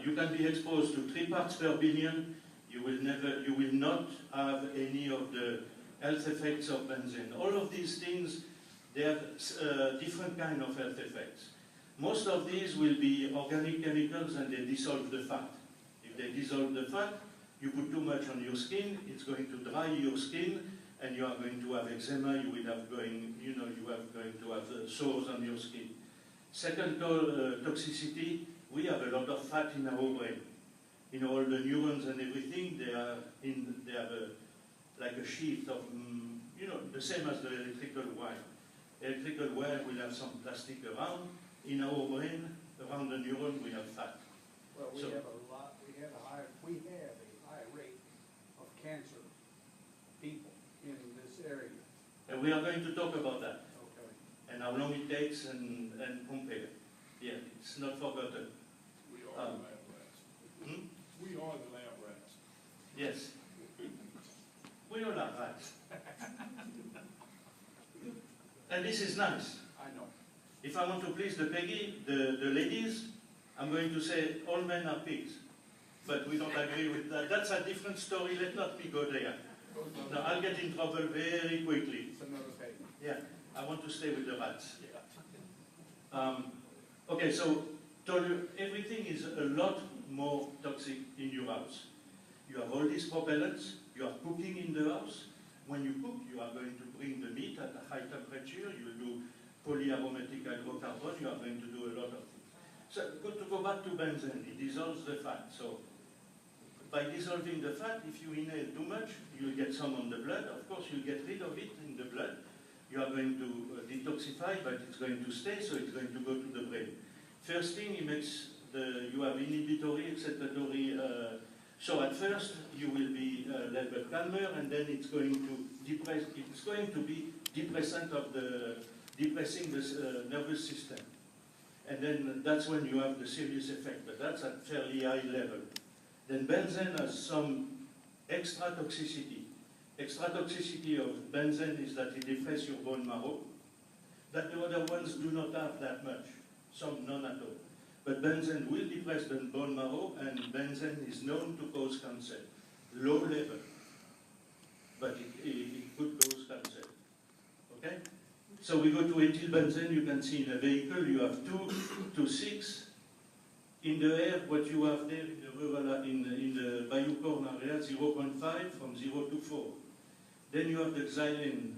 You can be exposed to 3 parts per billion. You will not have any of the health effects of benzene. All of these things, they have different kind of health effects. Most of these will be organic chemicals and they dissolve the fat. If they dissolve the fat, you put too much on your skin, it's going to dry your skin, and you are going to have eczema, you are going to have sores on your skin. Second toxicity, we have a lot of fat in our brain. In all the neurons and everything, they have like a sheath of, the same as the electrical wire. Electrical wire will have some plastic around. In our brain, around the neuron, we have fat. Well, we So- have a high rate of cancer people in this area. And we are going to talk about that, Okay. and how long it takes, and compare. Yeah, it's not forgotten. We are the lab rats. Hmm? We are the lab rats. Yes. We all are rats. And this is nice. I know. If I want to please the ladies, I'm going to say all men are pigs. But we don't agree with that. That's a different story. Let not me go there. No, I'll get in trouble very quickly. It's another page. Yeah, I want to stay with the rats. Okay, so told you everything is a lot more toxic in your house. You have all these propellants. You are cooking in the house. When you cook, you are going to bring the meat at a high temperature. You will do polyaromatic hydrocarbon. You are going to do a lot of things. So to go back to benzene, it dissolves the fat. So by dissolving the fat, if you inhale too much, you'll get some on the blood. Of course, you'll get rid of it in the blood. You are going to detoxify, but it's going to stay, so it's going to go to the brain. First thing, you have inhibitory, excitatory. So at first, you will be a little bit calmer, and then it's going to depress. It's going to be depressing the nervous system, and then that's when you have the serious effect. But that's at fairly high level. Then benzene has some extra toxicity. Extra toxicity of benzene is that it depresses your bone marrow. That the other ones do not have that much, some none at all. But benzene will depress the bone marrow, and benzene is known to cause cancer. Low level, but it could cause cancer. Okay? So we go to ethyl benzene. You can see in a vehicle you have 2 to 6. In the air, what you have there in the rural, in the Bayou-Corn area, 0.5 from 0 to 4. Then you have the xylene,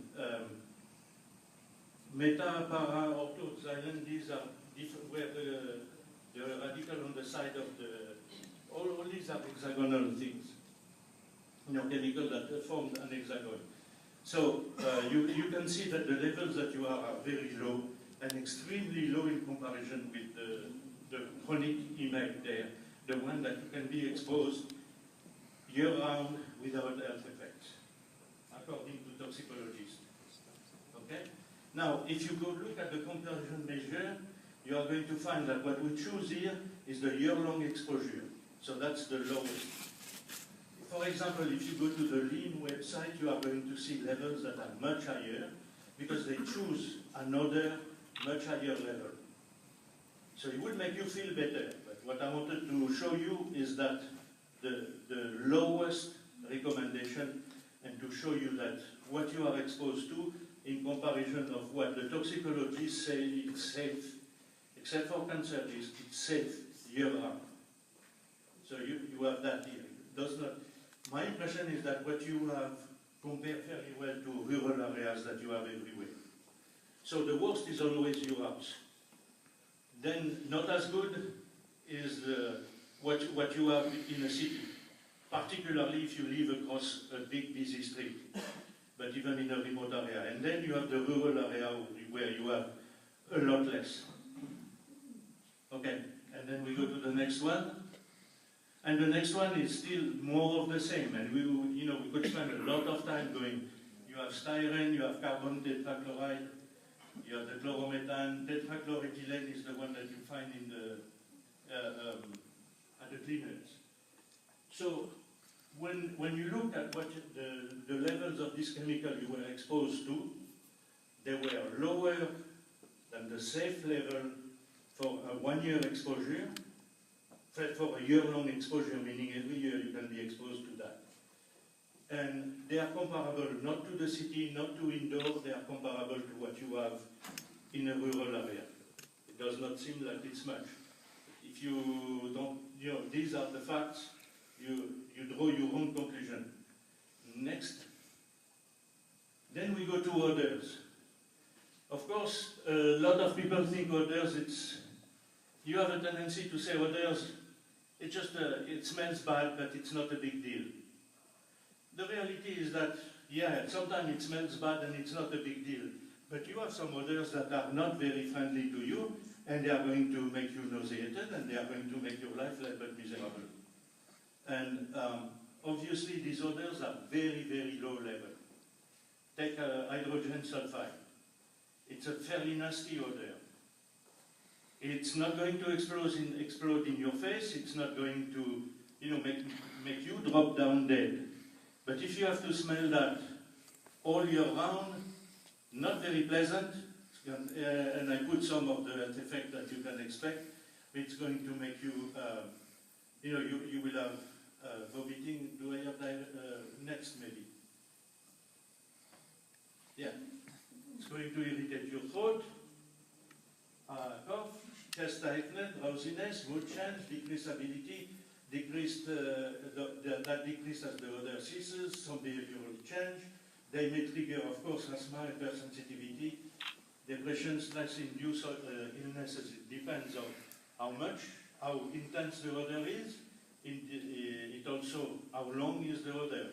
meta, para, orthoxylene. These are different, where the radical on the side of the, all these are hexagonal things. Chemical that form an hexagon. So you can see that the levels that you are very low, and extremely low in comparison with the chronic IMEC there, the one that you can be exposed year-round without health effects, according to toxicologists. Okay? Now, if you go look at the comparison measure, you are going to find that what we choose here is the year-long exposure. So that's the lowest. For example, if you go to the LEAN website, you are going to see levels that are much higher, because they choose another much higher level. So it would make you feel better. But what I wanted to show you is that the lowest recommendation, and to show you that what you are exposed to in comparison of what the toxicologists say it's safe, except for cancer, it's safe year-round. So you have that here. It does not. My impression is that what you have compared fairly well to rural areas that you have everywhere. So the worst is always your house. Then not as good is what you have in a city, particularly if you live across a big busy street, but even in a remote area. And then you have the rural area where you have a lot less. Okay, and then we go to the next one. And the next one is still more of the same. And we could spend a lot of time going. You have styrene, you have carbon tetrachloride, you have the chloromethane. Tetrachloroethylene is the one that you find in the at the cleaners. So when you look at what the levels of this chemical you were exposed to, they were lower than the safe level for a 1-year exposure. For a year-long exposure, meaning every year you can be exposed to that. And they are comparable not to the city, not to indoor, they are comparable to what you have in a rural area. It does not seem like it's much. If you don't, these are the facts. you draw your own conclusion. Next. Then we go to odors. Of course, a lot of people think odors, you have a tendency to say odors, it smells bad, but it's not a big deal. The reality is that, yeah, sometimes it smells bad and it's not a big deal. But you have some odors that are not very friendly to you, and they are going to make you nauseated, and they are going to make your life a little bit miserable. And obviously, these odors are very, very low level. Take hydrogen sulfide. It's a fairly nasty odor. It's not going to explode in your face. It's not going to, make you drop down dead. But if you have to smell that all year round, not very pleasant, and I put some of the effect that you can expect. It's going to make you, you will have vomiting. Do I have next maybe? Yeah. It's going to irritate your throat, cough, chest tightness, drowsiness, mood change, decreased ability, that decrease as the odor ceases, some behavioral change. They may trigger, of course, asthma, hypersensitivity, depression, stress-induced illnesses. It depends on how intense the odor is. It also, how long is the odor.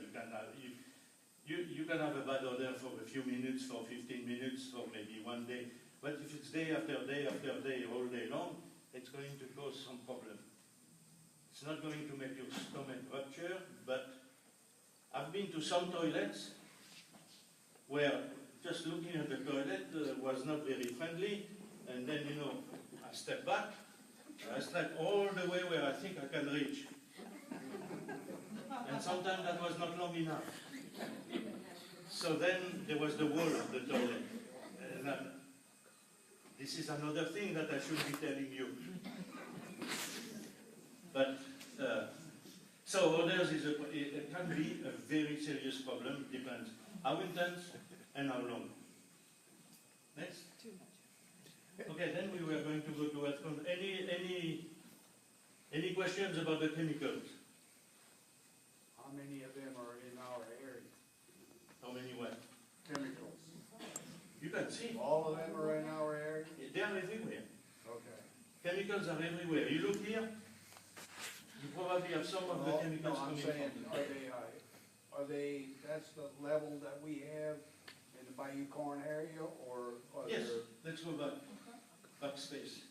You can have a bad odor for a few minutes, for 15 minutes, for maybe one day. But if it's day after day after day, all day long, it's going to cause some problem. It's not going to make your stomach rupture, but I've been to some toilets where just looking at the toilet was not very friendly, and then, I step back, I step all the way where I think I can reach. And sometimes that was not long enough. So then there was the wall of the toilet. And this is another thing that I should be telling you. But, so odors it can be a very serious problem, depends how intense and how long. Next. Okay, then we were going to go to health control. Any questions about the chemicals? How many of them are in our area? How many what? Chemicals. You can see. All of them are in our area? They are everywhere. Okay. Chemicals are everywhere. You look here, you probably have some of the chemicals I'm coming saying, from. are they, that's the level that we have in the Bayou Corn area, or are Yes, there? let's go backspace.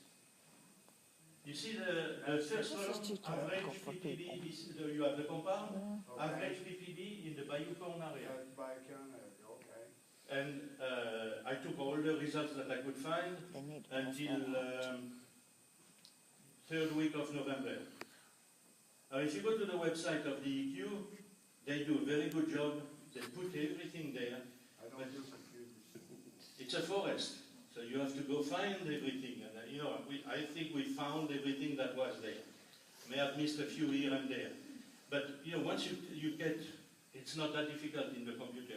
You see the first This is one, too technical average for PPD, you have the compound, Okay. average PPD in the Bayou Corn area. That's Bayou Corn area, okay. And I took all the results that I could find They need to pass until that out. third week of November. If you go to the website of DEQ, they do a very good job. They put everything there. I don't do computers. It's a forest, so you have to go find everything. And I think we found everything that was there. May have missed a few here and there, but once you get, it's not that difficult in the computer.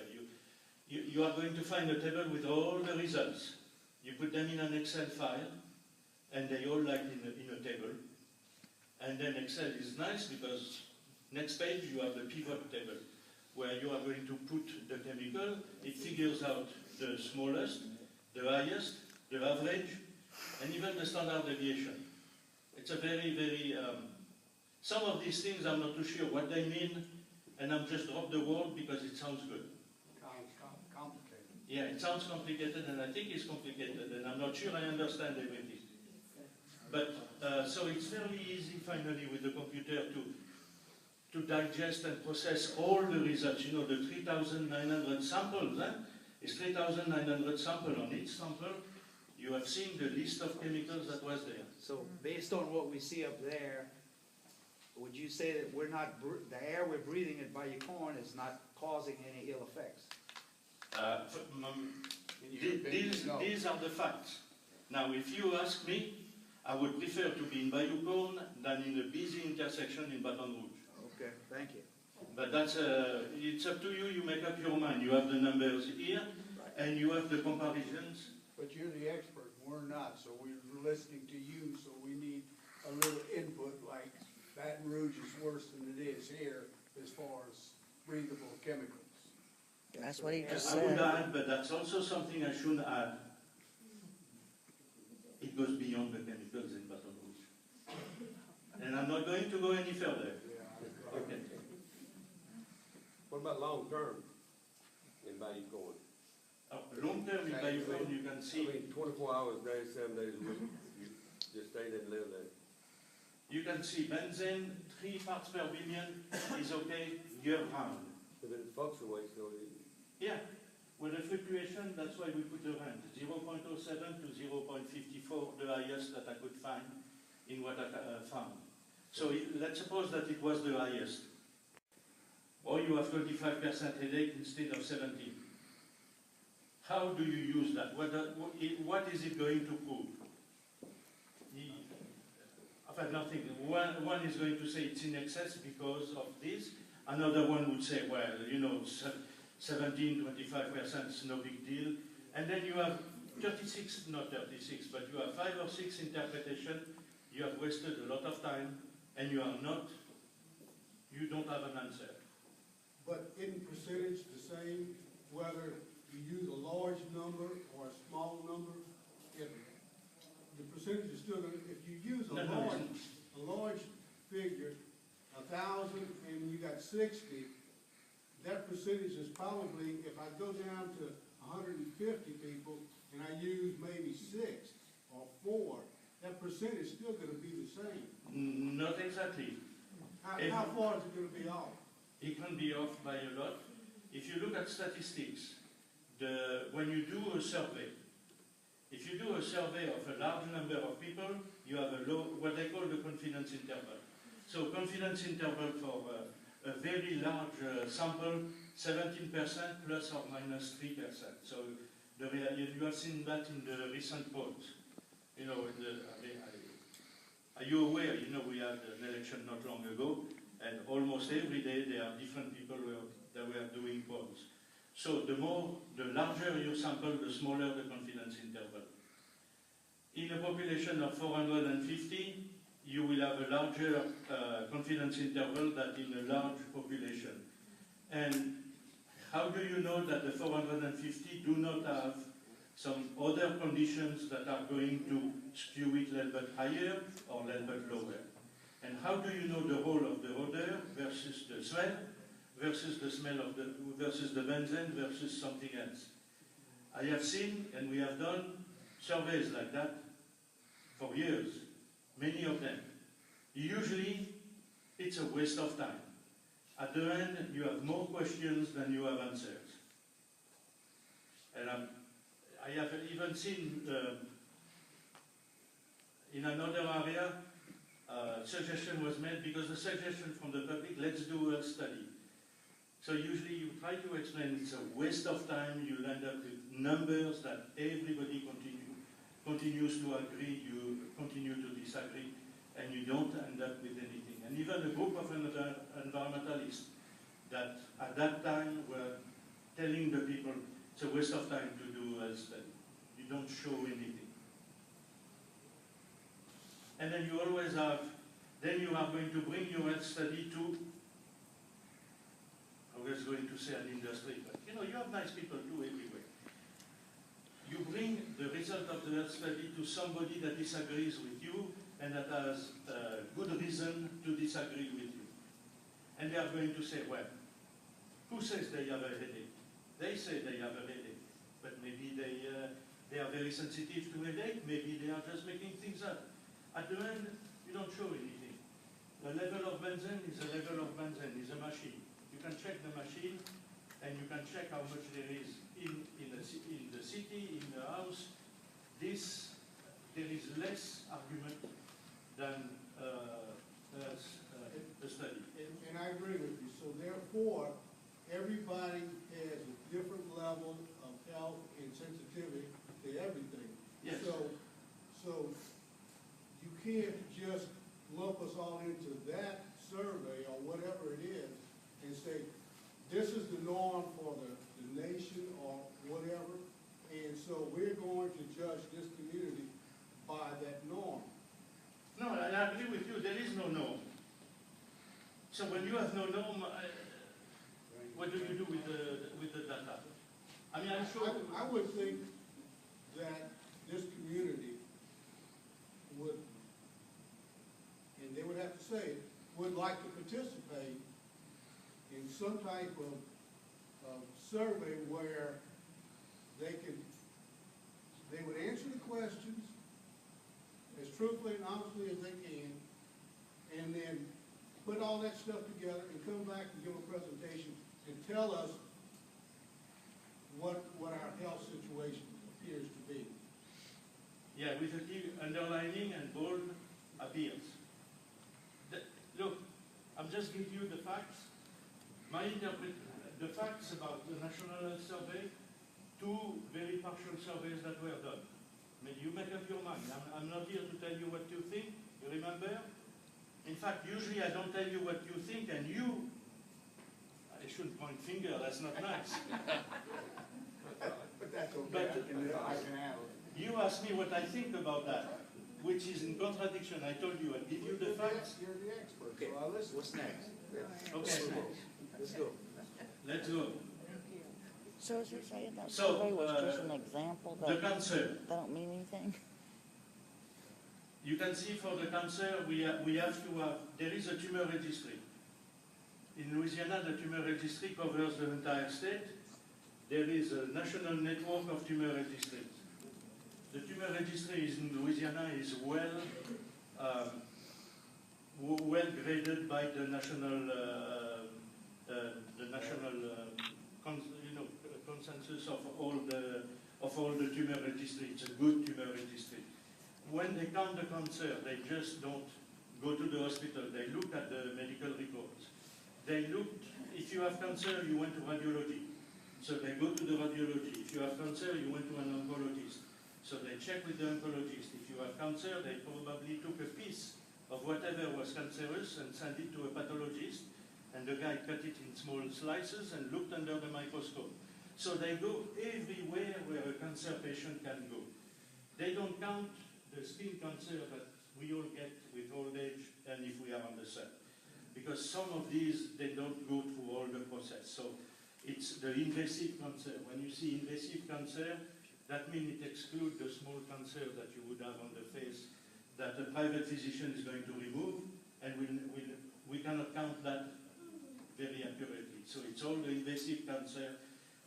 You are going to find a table with all the results. You put them in an Excel file, and they all like in a table. And then Excel is nice because next page you have the pivot table where you are going to put the chemical. It figures out the smallest, the highest, the average, and even the standard deviation. It's a very, very, some of these things I'm not too sure what they mean, and I'm just drop the word because it sounds good. Complicated. Yeah, it sounds complicated, and I think it's complicated, and I'm not sure I understand everything. But, so it's fairly easy, finally, with the computer to digest and process all the results. The 3,900 samples, it's 3,900 samples. On each sample, you have seen the list of chemicals that was there. So based on what we see up there, would you say that the air we're breathing at Bayou Corn is not causing any ill effects? These are the facts. Now, if you ask me, I would prefer to be in Bayou Corn than in a busy intersection in Baton Rouge. Okay, thank you. But that's it's up to you. You make up your mind. You have the numbers here, and you have the comparisons. But you're the expert, we're not, so we're listening to you, so we need a little input, like Baton Rouge is worse than it is here as far as breathable chemicals. That's what he just I would said. add, but that's also something I should add. It goes beyond the chemicals in Baton Rouge. And I'm not going to go any further. Okay. What about long term in Bayou Corn? Long term in Bayou Corn, you can I see, mean, 24 hours a day, 7 days a week, you just stay there and live there. you can see benzene, 3 parts per billion is okay year round. But then it fluctuates, so Yeah, with the fluctuation, that's why we put the range, 0.07 to 0.54, the highest that I could find in what I found. So let's suppose that it was the highest. Or you have 25% headache instead of 17. How do you use that? What is it going to prove? I've had nothing. One is going to say it's in excess because of this. Another one would say, well, you know, 17, 25% is no big deal. And then you have 36, not 36, but you have 5 or 6 interpretations. You have wasted a lot of time, and you don't have an answer. But isn't percentage the same whether you use a large number or a small number? If the percentage is still going to, if you use a large figure, 1,000, and you got 60, that percentage is probably, if I go down to 150 people and I use maybe 6 or 4, that percentage is still going to be the same. Not exactly. How far is it going to be off? It can be off by a lot. If you look at statistics, when you do a survey, if you do a survey of a large number of people, you have a low, what they call the confidence interval. So confidence interval for a very large sample, 17% plus or minus 3%. So you have seen that in the recent polls. You know, are you aware, you know, we had an election not long ago, and almost every day there are different people that were doing polls. So the larger your sample, the smaller the confidence interval. In a population of 450, you will have a larger confidence interval than in a large population. And how do you know that the 450 do not have some other conditions that are going to skew it a little bit higher or a little bit lower? And how do you know the role of the odor versus the smell, versus the smell of versus the benzene versus something else? I have seen, and we have done surveys like that for years, many of them. Usually, it's a waste of time. At the end, you have more questions than you have answers. And I have even seen in another area, suggestion was made, because the suggestion from the public, let's do a study. So usually you try to explain it's a waste of time, you'll end up with numbers that everybody continues to agree, you continue to disagree, and you don't end up with anything. And even a group of environmentalists that at that time were telling the people it's a waste of time to do a study. You don't show anything. And then you always have, then you are going to bring your health study to, I was going to say an industry, but you know, you have nice people too everywhere. You bring the result of the health study to somebody that disagrees with you and that has good reason to disagree with you. And they are going to say, well, who says they have a headache? They say they have a headache, but maybe they are very sensitive to headache, maybe they are just making things up. At the end, you don't show anything. The level of benzene is a level of benzene, is a machine. You can check the machine, and you can check how much there is in the city, in the house. There is less argument than the study. And I agree with you. So therefore, everybody has a different level of health and sensitivity to everything. Yes. So you can't just lump us all into that survey or whatever it is and say, this is the norm for the nation or whatever, and so we're going to judge this community by that norm. No, I agree with you, there is no norm. So when you have no norm, what do you do with the data? I mean, I'm sure. I would think that this community would, and they would have to say it, would like to participate in some type of survey where they would answer the questions as truthfully and honestly as they can, and then put all that stuff together and come back and give a presentation and tell us what our health situation appears to be. Yeah, with a key underlining and bold appears. Look, I'm just giving you the facts. The facts about the National Health Survey, 2 very partial surveys that were done. I mean, you make up your mind. I'm not here to tell you what you think, you remember? In fact, usually I don't tell you what you think, and I shouldn't point finger, that's not nice. But that's okay, But- I can handle it. You asked me what I think about that, which is in contradiction. I told you I'd give you the facts. You're the expert, Okay, so I listen. what's next? Okay, Let's go. let's go. So is it saying that So, survey was just an example The that cancer. don't mean anything? You can see for the cancer, we have to have, there is a tumor registry. In Louisiana, the tumor registry covers the entire state. There is a national network of tumor registries. The tumor registry in Louisiana is well graded by the national consensus of all the tumor registry. It's a good tumor registry. When they count the cancer, they just don't go to the hospital. They look at the medical records. They looked, if you have cancer, you went to radiology. So they go to the radiology. If you have cancer, you went to an oncologist. So they check with the oncologist. If you have cancer, they probably took a piece of whatever was cancerous and sent it to a pathologist. And the guy cut it in small slices and looked under the microscope. So they go everywhere where a cancer patient can go. They don't count the skin cancer that we all get with old age and if we are on the sun. Because some of these, they don't go through all the process. So it's the invasive cancer. When you see invasive cancer, that means it excludes the small cancer that you would have on the face that a private physician is going to remove, and we cannot count that very accurately. So it's all the invasive cancer,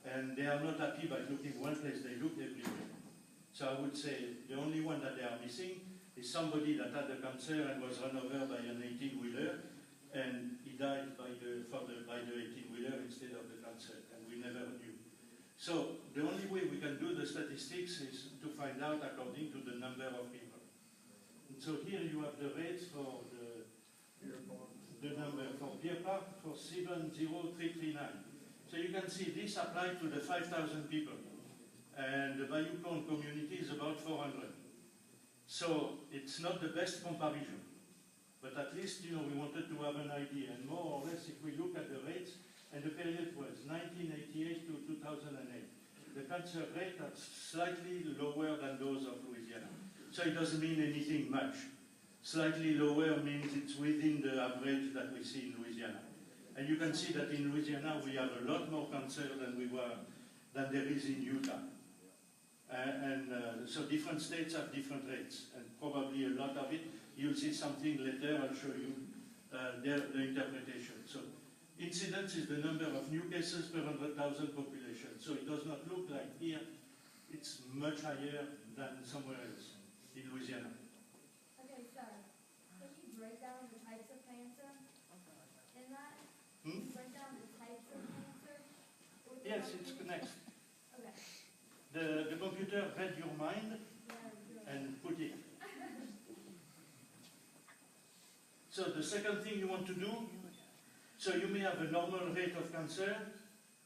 and they are not happy by looking one place, they look everywhere. So I would say the only one that they are missing is somebody that had the cancer and was run over by an 18-wheeler, and he died by the 18-wheeler instead of the cancer, and we never knew. So the only way we can do the statistics is to find out according to the number of people. And so here you have the rates for the number for Pier Park for 70339. So you can see this applied to the 5,000 people, and the Bayou Corn community is about 400. So it's not the best comparison, but at least we wanted to have an idea. And more or less, if we look at the rates, and the period was 1988 to 2008, the cancer rate are slightly lower than those of Louisiana. So it doesn't mean anything much. Slightly lower means it's within the average that we see in Louisiana. And you can see that in Louisiana we have a lot more cancer than there is in Utah. So different states have different rates, and probably a lot of it, you'll see something later, I'll show you the interpretation. So incidence is the number of new cases per 100,000 population. So it does not look like here, it's much higher than somewhere else in Louisiana. Okay, so can you break down the types of cancer in that? Hmm? Break down the types of cancer? Yes, it's connected. Okay. The computer read your mind Yeah, good. and put it. So the second thing you want to do, so you may have a normal rate of cancer,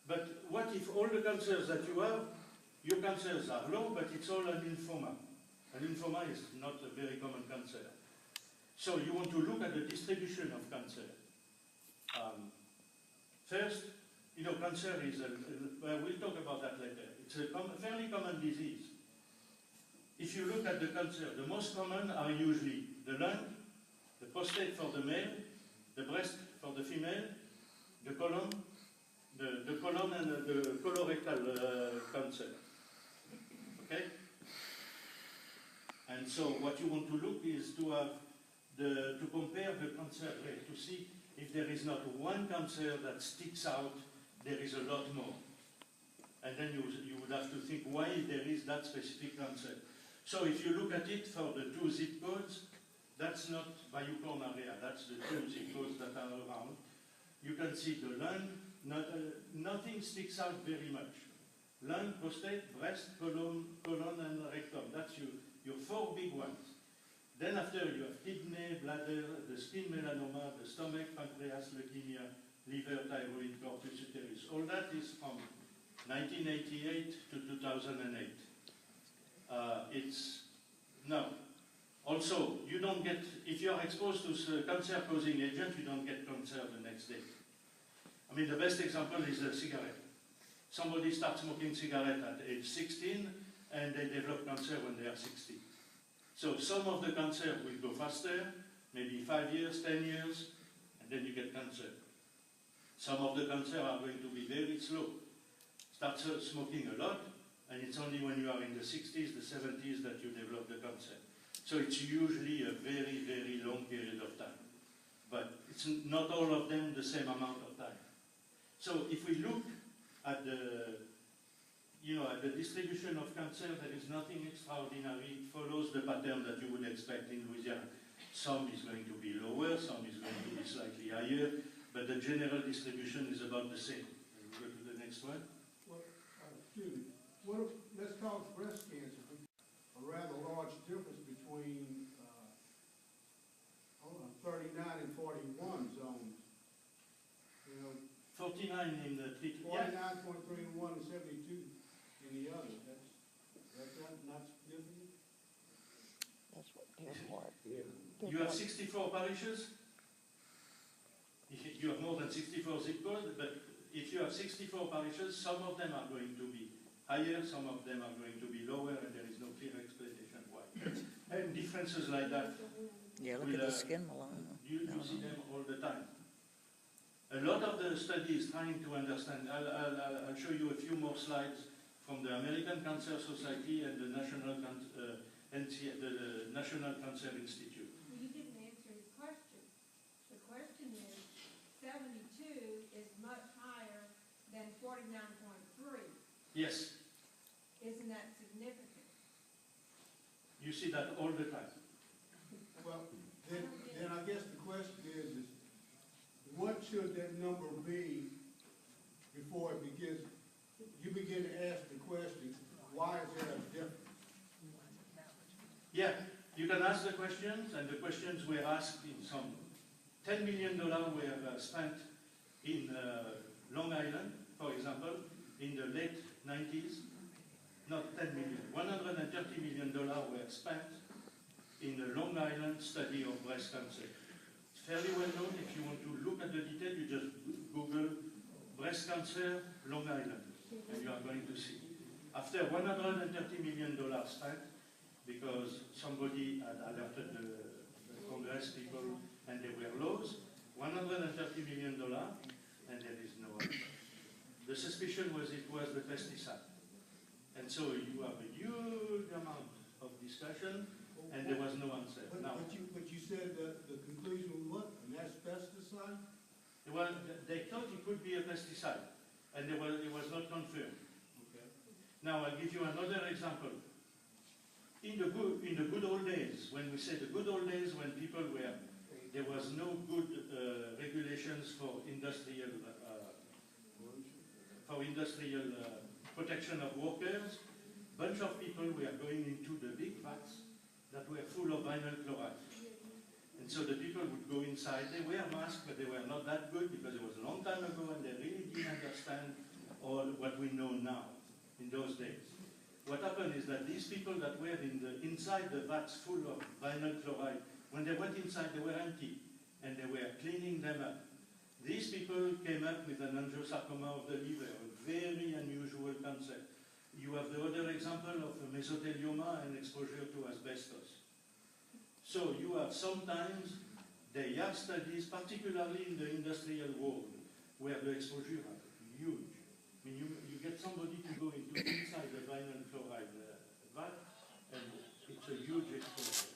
but what if all the cancers that you have, your cancers are low, but it's all an lymphoma. A lymphoma is not a very common cancer. So you want to look at the distribution of cancer. First, cancer is we'll talk about that later. It's a fairly common disease. If you look at the cancer, the most common are usually the lung, the prostate for the male, the breast for the female, the colon, the colon and the colorectal cancer. Okay? And so what you want to look is to have to compare the cancer rate, to see if there is not one cancer that sticks out, there is a lot more. And then you would have to think why there is that specific cancer. So if you look at it for the 2 zip codes, that's not Bayou-Corn area, that's the 2 zip codes that are around. You can see the lung, nothing sticks out very much. Lung, prostate, breast, colon, and rectum. That's your 4 big ones. Then after you have kidney, bladder, the skin melanoma, the stomach, pancreas, leukemia, liver, thyroid, corpus uterus. All that is from 1988 to 2008. No. Also, you don't get, if you are exposed to cancer-causing agent, you don't get cancer the next day. I mean, the best example is a cigarette. Somebody starts smoking cigarette at age 16, and they develop cancer when they are 60. So some of the cancer will go faster, maybe 5 years, 10 years, and then you get cancer. Some of the cancer are going to be very slow. Start smoking a lot, and it's only when you are in the 60s, the 70s that you develop the cancer. So it's usually a very, very long period of time. But it's not all of them the same amount of time. So if we look at the distribution of cancer, there is nothing extraordinary. It follows the pattern that you would expect in Louisiana. Some is going to be lower, some is going to be slightly higher, but the general distribution is about the same. And we go to the next one. Well, excuse me. Let's talk breast cancer. A rather large difference between 39 and 41 zones. You know, 49 in the treatment. 49.3 in one and 72 in the other. That's not significant? That's what they're for. You have 64 parishes. You have more than 64 zip codes, but if you have 64 parishes, some of them are going to be higher, some of them are going to be lower, and there is no clear explanation why. And differences like that. Yeah, look at the skin melanoma. You see them all the time. A lot of the study is trying to understand. I'll show you a few more slides from the American Cancer Society and the National Cancer Institute. Well, you didn't answer his question. The question is, 72 is much higher than 49.3. Yes, Isn't that significant? you see that all the time. Well, then I guess the question is what should that number be before it begins? You begin to ask the question, why is there a difference? Yeah, you can ask the questions, and the questions were asked in some $10 million were spent in Long Island, for example, in the late 90s. Not 10 million, $130 million were spent in the Long Island study of breast cancer. It's fairly well known. If you want to look at the detail, you just Google breast cancer, Long Island, and you are going to see. After $130 million spent, because somebody had alerted the Congress people and there were laws, $130 million, and there is no answer. The suspicion was it was the pesticide. And so you have a huge amount of discussion, and there was no answer. But you said that the conclusion was what? An asbesticide? Well, they thought it could be a pesticide, and it was not confirmed. Okay. Now I'll give you another example. In the good old days, when we say the good old days, when people were, there was no good regulations for industrial protection of workers, bunch of people were going into the big vats that were full of vinyl chloride. And so the people would go inside, they wear masks, but they were not that good because it was a long time ago and they really didn't understand all what we know now in those days. What happened is that these people that were inside the vats full of vinyl chloride, when they went inside they were empty and they were cleaning them up. These people came up with an angiosarcoma of the liver, a very unusual cancer. You have the other example of mesothelioma and exposure to asbestos. So you have sometimes There are studies, particularly in the industrial world, where the exposure are huge. I mean, you get somebody to go inside the vinyl chloride vat, and it's a huge exposure.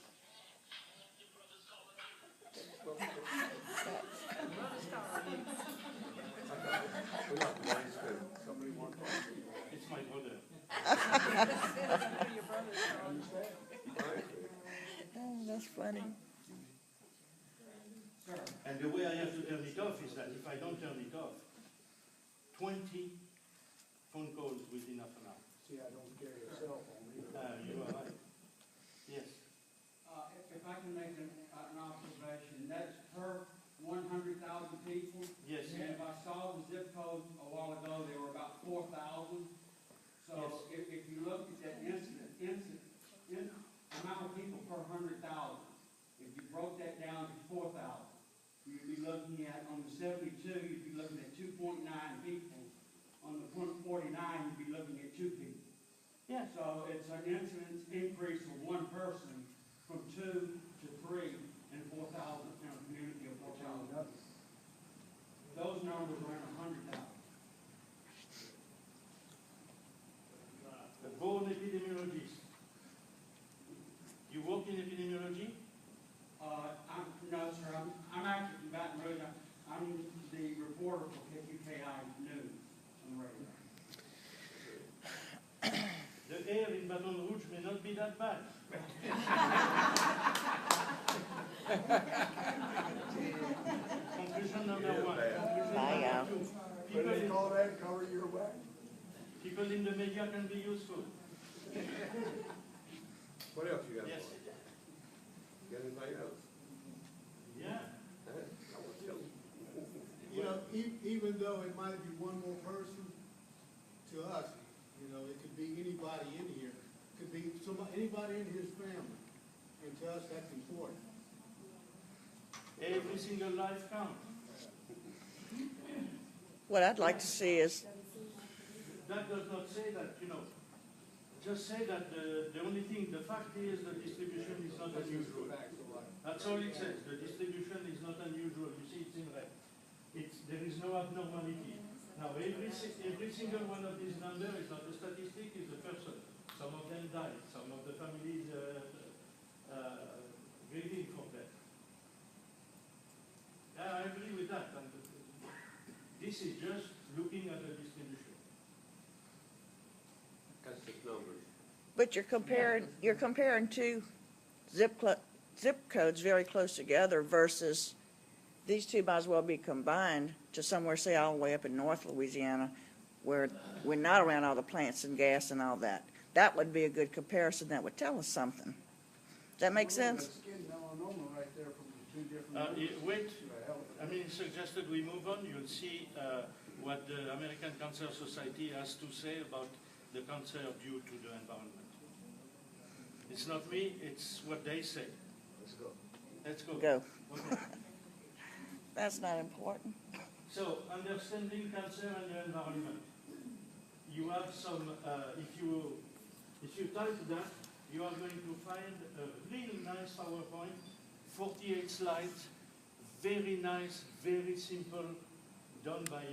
Somebody want to talk? It's my brother. Oh, that's funny. And the way I have to turn it off is that if I don't turn it off, 20 phone calls within half an hour. See, I don't carry a cell phone either. You are right. Yes. If I can make an observation, that's per 100,000 people. Yes. And if I saw the zip code a while ago, there were about 4,000. So Yes. if you look at that amount of people per 100,000, if you broke that down to 4,000, you'd be looking at, on the 72, you'd be looking at 2.9 people. On the 49, you'd be looking at 2 people. Yeah. So it's an incidence increase of 1 person from 2 to 3 in 4,000, in a community of 4,000. Those numbers are in 100,000. A born epidemiologist. You work in epidemiology? No, sir, I'm actually from Baton Rouge. I'm the reporter for KQKI News on the radio. The air in Baton Rouge may not be that bad. Conclusion number 1. Conclusion Bye, number 2. What do People they in, call that, cover your back? people in the media can be useful. What else you got? Yes. Got anything else? Yeah. I want to tell you. You know, even though it might be one more person, to us, you know, it could be anybody in here, could be anybody in his family, and to us, that's important. Every single life counts. What I'd like to see is, That does not say that, just say that the only thing, the fact is the distribution is not unusual. That's all it says. The distribution is not unusual. You see, it's in red. There is no abnormality. Now, every single one of these numbers is not a statistic, it's a person. Some of them died. Some of the families grieving for that. Yeah, I agree with that. And this is just looking at the distribution. That's just numbers. but you're comparing two zip codes very close together versus these two might as well be combined to somewhere, say, all the way up in North Louisiana, where we're not around all the plants and gas and all that. That would be a good comparison. That would tell us something. Does that make sense? That's skin melanoma right there from the 2 different. Wait, I mean, suggested we move on. You'll see what the American Cancer Society has to say about the cancer due to the environment. It's not me, it's what they say. Let's go. Let's go. Go. Okay. That's not important. So, understanding cancer and the environment. You have some, if you type that, you are going to find a really nice PowerPoint, 48 slides, very nice, very simple, done by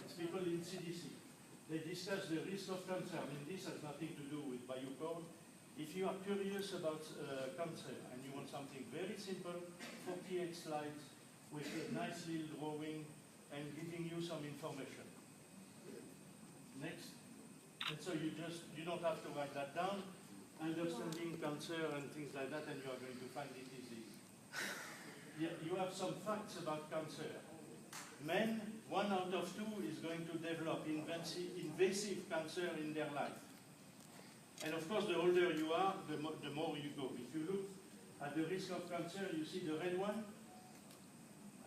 it's people in CDC. They discuss the risk of cancer. I mean, this has nothing to do with BioCode. If you are curious about cancer and you want something very simple, 48 slides with a nice little drawing and giving you some information. Next. And so you don't have to write that down. Understanding cancer and things like that, and you are going to find it easy. Yeah, you have some facts about cancer. Men, 1 out of 2 is going to develop invasive cancer in their life. And of course, the older you are, the more you go. If you look at the risk of cancer, you see the red one.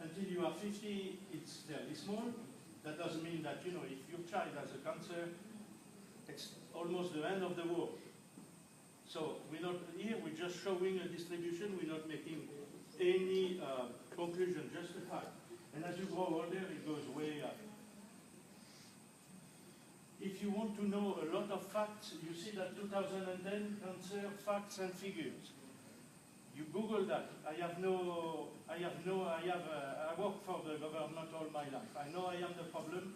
Until you are 50, it's fairly small. That doesn't mean that, if your child has a cancer, it's almost the end of the world. So we're just showing a distribution. We're not making any conclusion, just a fact. And as you grow older, it goes way up. If you want to know a lot of facts, you see that 2010 cancer facts and figures. You Google that. I work for the government all my life. I know I am the problem,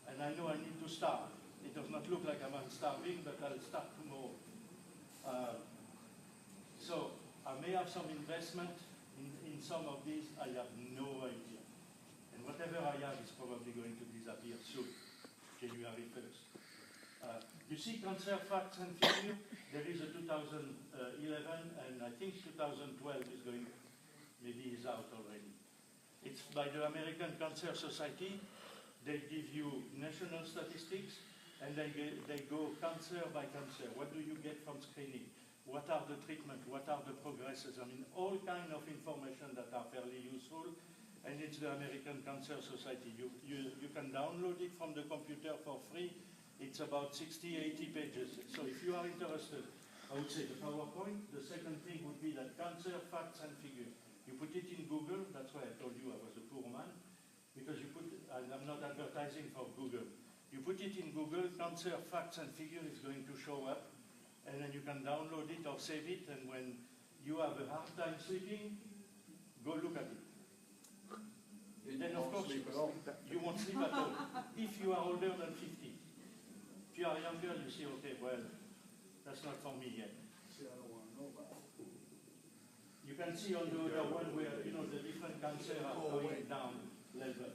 and I know I need to starve. It does not look like I'm starving, but I'll start tomorrow. So I may have some investment in some of these. I have no idea. And whatever I have is probably going to disappear soon, January 1st. You see cancer facts and figures. There is a 2011, and I think 2012 is going, maybe is out already. It's by the American Cancer Society. They give you national statistics, and they go cancer by cancer. What do you get from screening? What are the treatment? What are the progresses? I mean, all kind of information that are fairly useful, and it's the American Cancer Society. You can download it from the computer for free. It's about 60, 80 pages. So if you are interested, I would say the PowerPoint. The second thing would be that cancer facts and figures. You put it in Google. That's why I told you I was a poor man, because you put, and I'm not advertising for Google. You put it in Google, cancer facts and figures is going to show up, and then you can download it or save it, and when you have a hard time sleeping, go look at it. Then of course, you won't sleep at all. If you are older than 50. If you are younger, you say, okay, well, that's not for me yet. See, I don't wanna know about it. You can see on the other one where, you know, the different cancers are going down level.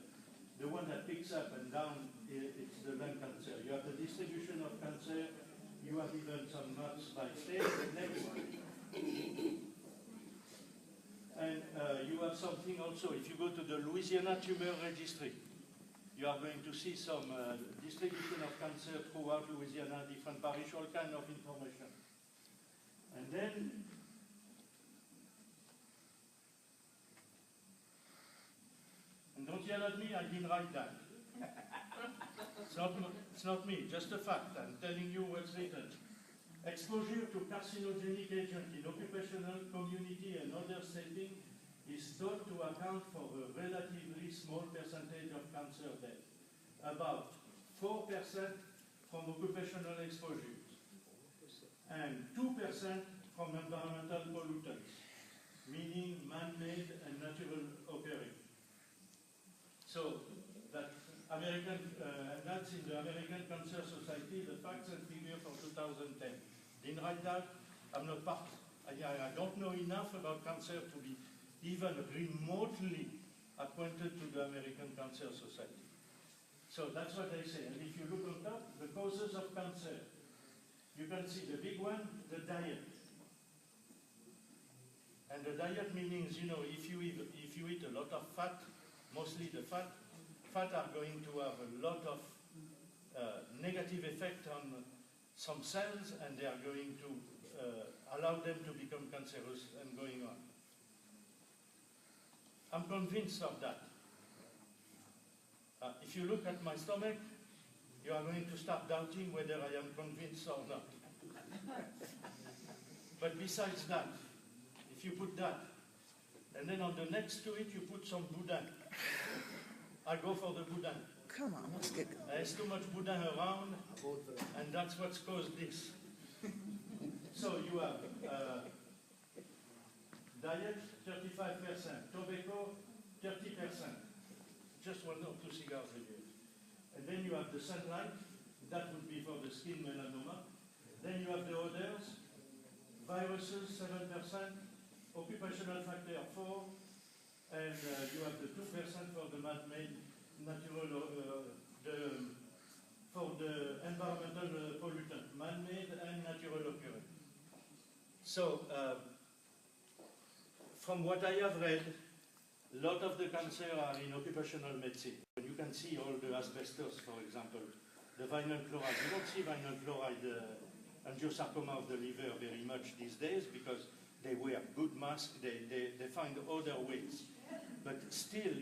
The one that picks up and down, it's the lung cancer. You have the distribution of cancer. You have even some maps by state. Next one. And you have something also, if you go to the Louisiana Tumor Registry, you are going to see some distribution of cancer throughout Louisiana, different parish, all kind of information. And then, and don't yell at me, I didn't write that. It's not me, just a fact. I'm telling you what's written. Exposure to carcinogenic agent in occupational, community, and other settings is thought to account for a relatively small percentage of cancer deaths, about 4% from occupational exposures, and 2% from environmental pollutants, meaning man-made and natural occurring. So that American, and that's in the American Cancer Society, the facts and figures for 2010. Didn't write that. I'm not part. I don't know enough about cancer to be even remotely acquainted to the American Cancer Society. So that's what they say. And if you look on top, the causes of cancer, you can see the big one, the diet. And the diet means, you know, if you eat a lot of fat, mostly the fat are going to have a lot of negative effect on some cells, and they are going to allow them to become cancerous and going on. I'm convinced of that. If you look at my stomach, you are going to start doubting whether I am convinced or not. But besides that, if you put that, and then on the next to it you put some boudin, I go for the boudin. Come on, let's get going. There's too much boudin around, and that's what's caused this. So you have diet, 35%, tobacco, 30%, just 1 or 2 cigars a day. And then you have the sunlight, that would be for the skin melanoma. Then you have the others, viruses, 7%, occupational factor, 4%, and you have the 2% for the man-made natural, for the environmental pollutant, man-made and natural occurring. So, from what I have read, a lot of the cancer are in occupational medicine. You can see all the asbestos, for example, the vinyl chloride. You don't see vinyl chloride angiosarcoma of the liver very much these days because they wear good masks, they find other ways. But still,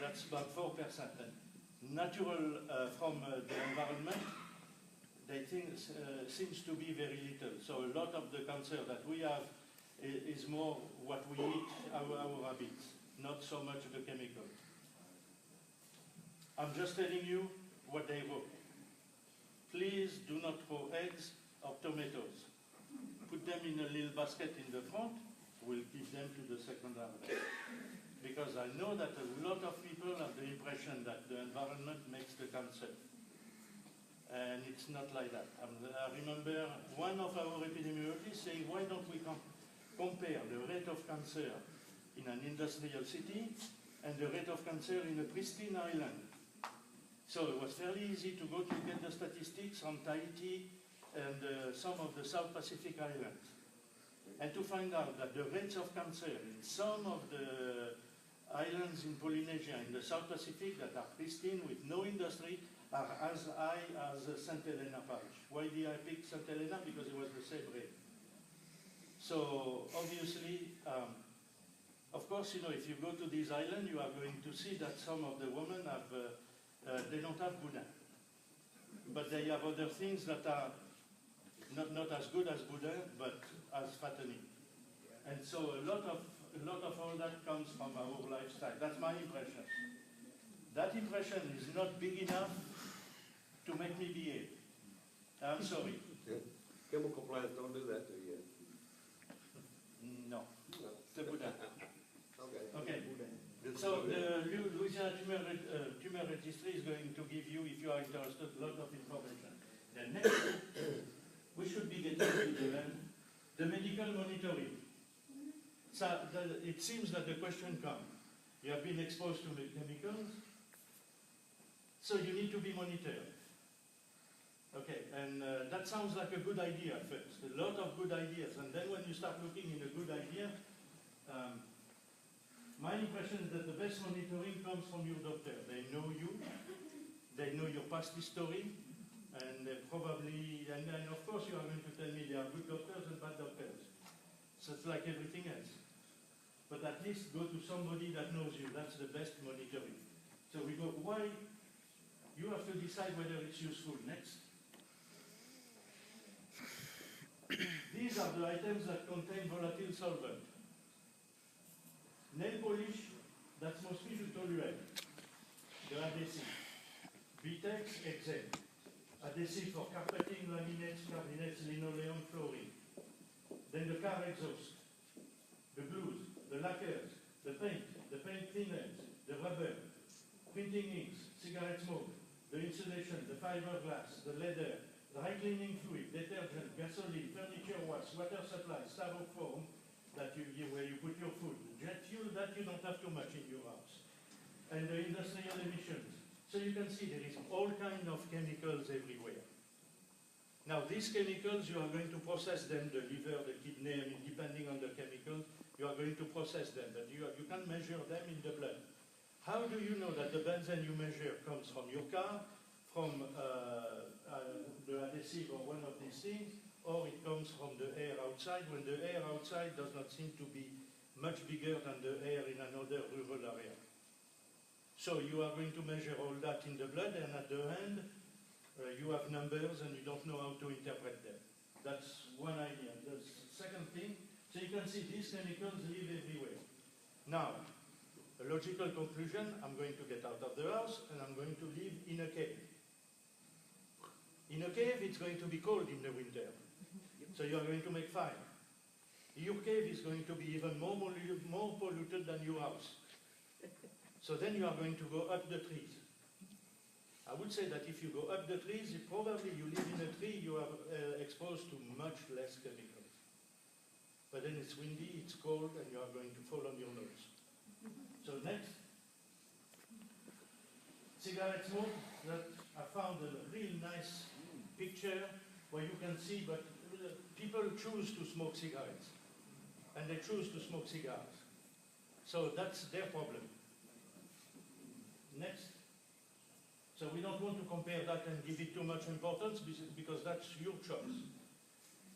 that's about 4%. And natural from the environment, they think seems to be very little. So a lot of the cancer that we have is more what we eat, our habits, not so much the chemical. I'm just telling you what they wrote. Please do not throw eggs or tomatoes. Put them in a little basket in the front, will give them to the second harvest. Because I know that a lot of people have the impression that the environment makes the cancer. And it's not like that. I remember one of our epidemiologists saying, why don't we compare the rate of cancer in an industrial city and the rate of cancer in a pristine island? So it was fairly easy to go to get the statistics on Tahiti and some of the South Pacific islands. And to find out that the rates of cancer in some of the islands in Polynesia, in the South Pacific, that are pristine with no industry, are as high as St. Helena Parish. Why did I pick St. Helena? Because it was the same rate. So obviously, of course, you know, if you go to these islands, you are going to see that some of the women have, they don't have boudin. But they have other things that are not as good as boudin, but as fattening. And so a lot of all that comes from our lifestyle. That's my impression. That impression is not big enough to make me behave. I'm sorry. Chemical plants don't do that to you. No. The boudin. Okay. Okay. So the Louisiana tumor registry is going to give you, if you are interested, a lot of information. The next, we should be getting to the medical monitoring. So it seems that the question comes. You have been exposed to chemicals, so you need to be monitored. Okay, and that sounds like a good idea at first, a lot of good ideas, and then when you start looking in a good idea, my impression is that the best monitoring comes from your doctor. They know you, they know your past history, and probably, and then of course you are going to tell me there are good doctors and bad doctors. So it's like everything else. But at least go to somebody that knows you. That's the best monitoring. So we go, why? You have to decide whether it's useful. Next. These are the items that contain volatile solvent. Nail polish, that's mostly the toluene, the adhesive. Vitex, Exem. Adhesive for carpeting, laminates, cabinets, linoleum, flooring. Then the car exhaust, the glues, the lacquers, the paint thinners, the rubber, printing inks, cigarette smoke, the insulation, the fiberglass, the leather, dry cleaning fluid, detergent, gasoline, furniture wash, water supply, styrofoam, where you put your food, jet fuel, that you don't have too much in your house, and the industrial emissions. So you can see there is all kinds of chemicals everywhere. Now these chemicals, you are going to process them, the liver, the kidney, I mean, depending on the chemical, you are going to process them, but you can measure them in the blood. How do you know that the benzene you measure comes from your car, from the adhesive or one of these things, or it comes from the air outside, when the air outside does not seem to be much bigger than the air in another rural area? So you are going to measure all that in the blood, and at the end, you have numbers and you don't know how to interpret them. That's one idea. The second thing, so you can see these chemicals live everywhere. Now, a logical conclusion, I'm going to get out of the house and I'm going to live in a cave. In a cave, it's going to be cold in the winter. So you are going to make fire. Your cave is going to be even more polluted than your house. So then you are going to go up the trees. I would say that if you go up the trees, probably you live in a tree, you are exposed to much less chemicals. But then it's windy, it's cold, and you are going to fall on your nose. So next. Cigarette smoke, that I found a real nice picture where you can see, but people choose to smoke cigarettes. And they choose to smoke cigars. So that's their problem. Next. So we don't want to compare that and give it too much importance because that's your choice.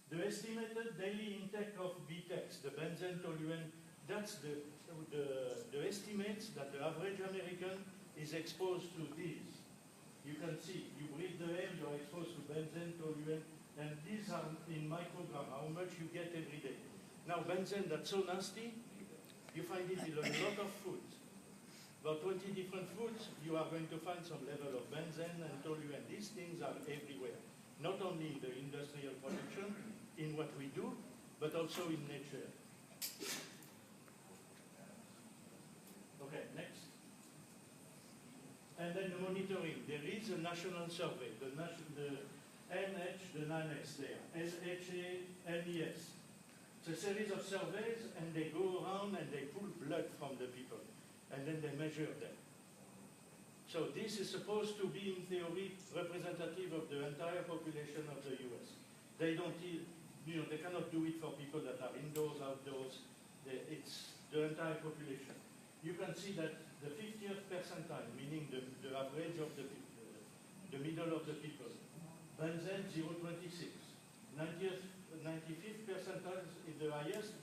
The estimated daily intake of BTEX, the benzene toluene, that's the estimates that the average American is exposed to these. You can see, you breathe the air, you are exposed to benzene, toluene, and these are in microgram, how much you get every day. Now benzene, that's so nasty, you find it in a lot of foods. About 20 different foods, you are going to find some level of benzene and toluene. These things are everywhere, not only in the industrial production, in what we do, but also in nature. Okay, next. And then the monitoring. There is a national survey, the NH, the NANES there, LHA, LES. It's a series of surveys, and they go around and they pull blood from the people, and then they measure them. So this is supposed to be, in theory, representative of the entire population of the US. They don't, they cannot do it for people that are indoors, outdoors. It's the entire population. You can see that the 50th percentile, meaning the average of the middle of the people, benzene 0.26. 95th percentile is the highest,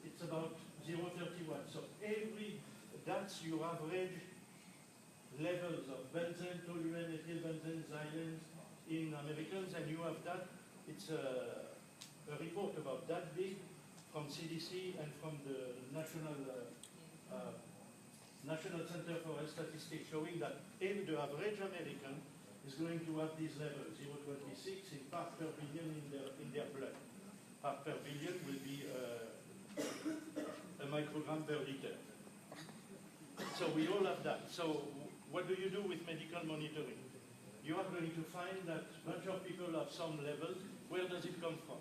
it's about 0.31. So that's your average levels of benzene, toluene, ethylbenzene, xylene in Americans, and you have that. It's a report about that big from CDC and from the National Center for Health Statistics, showing that the average American is going to have these levels, 0.26 in part per billion in their blood. Part per billion will be a microgram per liter. So we all have that. So what do you do with medical monitoring? You are going to find that a bunch of people have some levels. Where does it come from?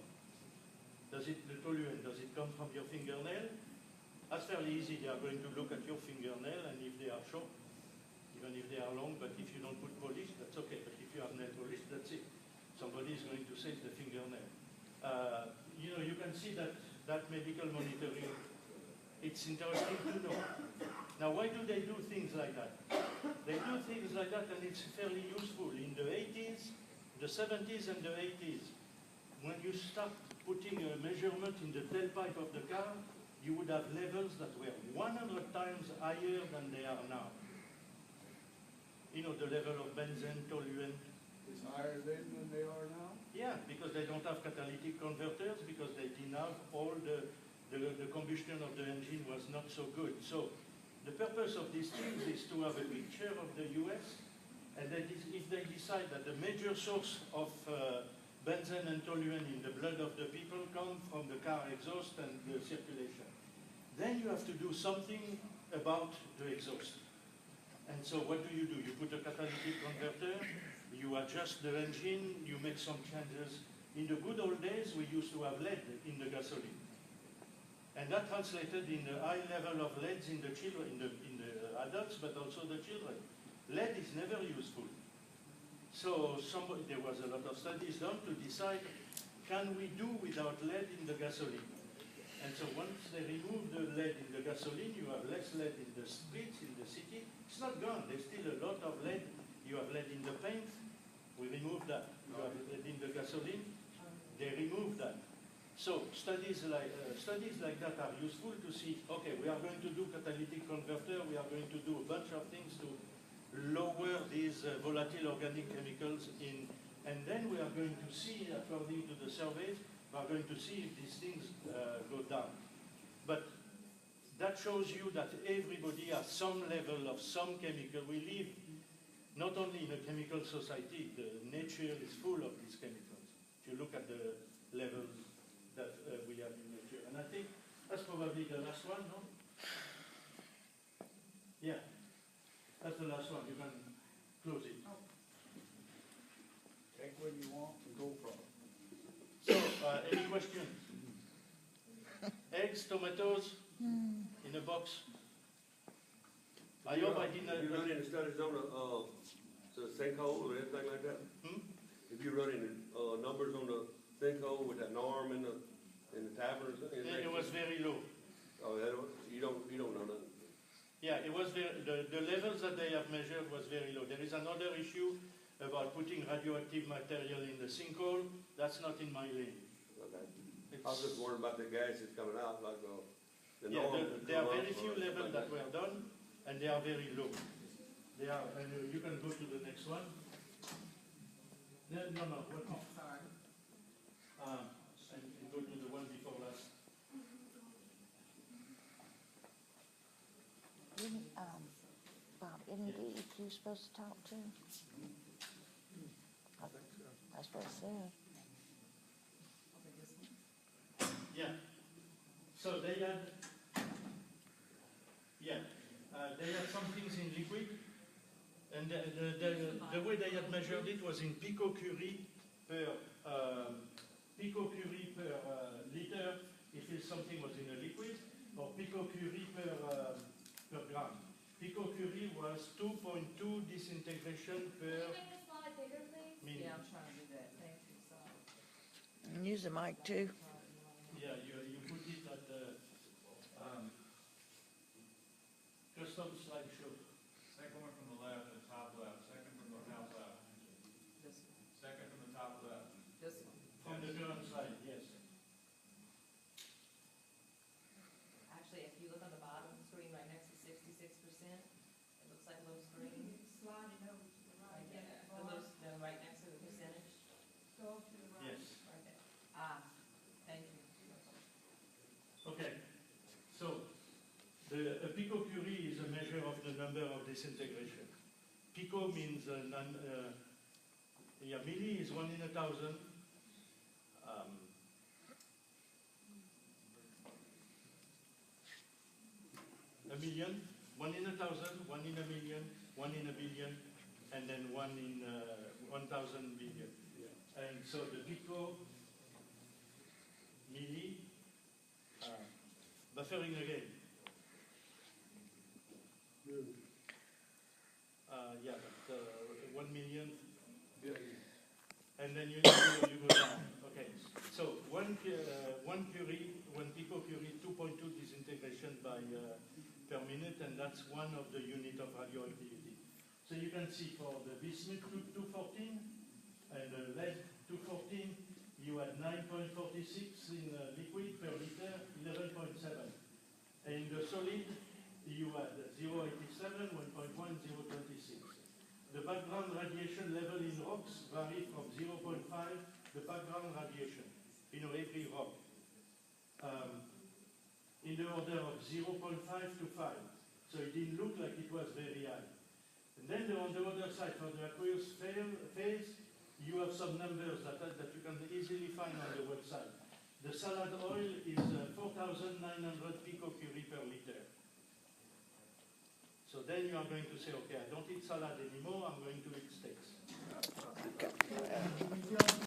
Does it, the toluene, does it come from your fingernail? That's fairly easy. They are going to look at your fingernail, and if they are short, even if they are long, but if you don't put polish, that's okay. But if you have nail polish, that's it. Somebody is going to say it's the fingernail. You can see that medical monitoring, it's interesting to know. Now, why do they do things like that? They do things like that, and it's fairly useful. In the 80s, the 70s and the 80s, when you start putting a measurement in the tailpipe of the car, you would have levels that were 100 times higher than they are now. The level of benzene, toluene. It's higher then than they are now? Yeah, because they don't have catalytic converters, because they didn't have all the combustion of the engine was not so good. So the purpose of these things is to have a picture of the US, and that is, if they decide that the major source of benzene and toluene in the blood of the people come from the car exhaust and the circulation, then you have to do something about the exhaust. And so what do? You put a catalytic converter, you adjust the engine, you make some changes. In the good old days, we used to have lead in the gasoline. And that translated in the high level of leads in the children, in the adults, but also the children. Lead is never useful. So there was a lot of studies done to decide, can we do without lead in the gasoline? And so once they remove the lead in the gasoline, you have less lead in the streets, in the city. It's not gone. There's still a lot of lead. You have lead in the paint. We removed that. You have lead in the gasoline. They removed that. So studies like that are useful to see, okay, we are going to do catalytic converter. We are going to do a bunch of things to lower these volatile organic chemicals in, and then we are going to see, according to the surveys, we are going to see if these things go down. But that shows you that everybody has some level of some chemical. We live not only in a chemical society, the nature is full of these chemicals. If you look at the levels that we have in nature. And I think that's probably the last one, no? Yeah, that's the last one. You can close it. Take what you want and go from it. So, any questions? Eggs, tomatoes, in a box. I hope I didn't. You run any studies on the sinkhole or anything like that? If you run any numbers on the sinkhole with that norm in the taverns? It was very low. Oh, you don't know nothing. Yeah, it was the levels that they have measured was very low. There is another issue about putting radioactive material in the sinkhole. That's not in my lane. Okay. I was just wondering about the gases coming out, like the norm. There are very few levels that were done, and they are very low. They are, and you can go to the next one. No, what more? Sorry. And go to the one before last. Bob, isn't DEQ supposed to talk to? That's what it said. Yeah. So they had measured it was in picocurie per liter if something was in a liquid, or picocurie per gram. Picocurie was 2.2 disintegration per. Can you make the slide bigger, please? minute. Yeah, I'm trying to do that. Thank you, sorry. And use the mic too. Yeah, you put it at the custom slideshow. Second one from the left, the top left. Second from the top left. This one. Second from the top left. This one. From the current slide, yes. Actually, if you look on the bottom screen right next to 66%, it looks like a little screen. Slide it over to the right. Right there. The little, no, right next to the percentage. Go to the right. Yes. Right there. Ah, thank you. Okay. So a picocurie is a measure of the number of disintegration. Pico means milli is 1 in 1,000. A million, 1 in 1,000, 1 in a million, 1 in a billion, and then 1 in 1,000 billion. And so the pico milli, buffering again. Yeah, but 1 million, and then you go down. Okay, so one picocurie, 2.2 disintegration per minute, and that's one of the unit of radioactivity. So you can see for the bismuth 214 and the lead 214, you had 9.46 in liquid per liter, 11.7. And in the solid, you had 0.87, 1.1, 0.26. The background radiation level in rocks vary from 0.5, the background radiation, every rock, in the order of 0.5 to 5. So it didn't look like it was very high. And then on the other side, for the aqueous phase, you have some numbers that you can easily find on the website. The salad oil is 4,900 picocurie per liter. So then you are going to say, okay, I don't eat salad anymore, I'm going to eat steaks. Okay.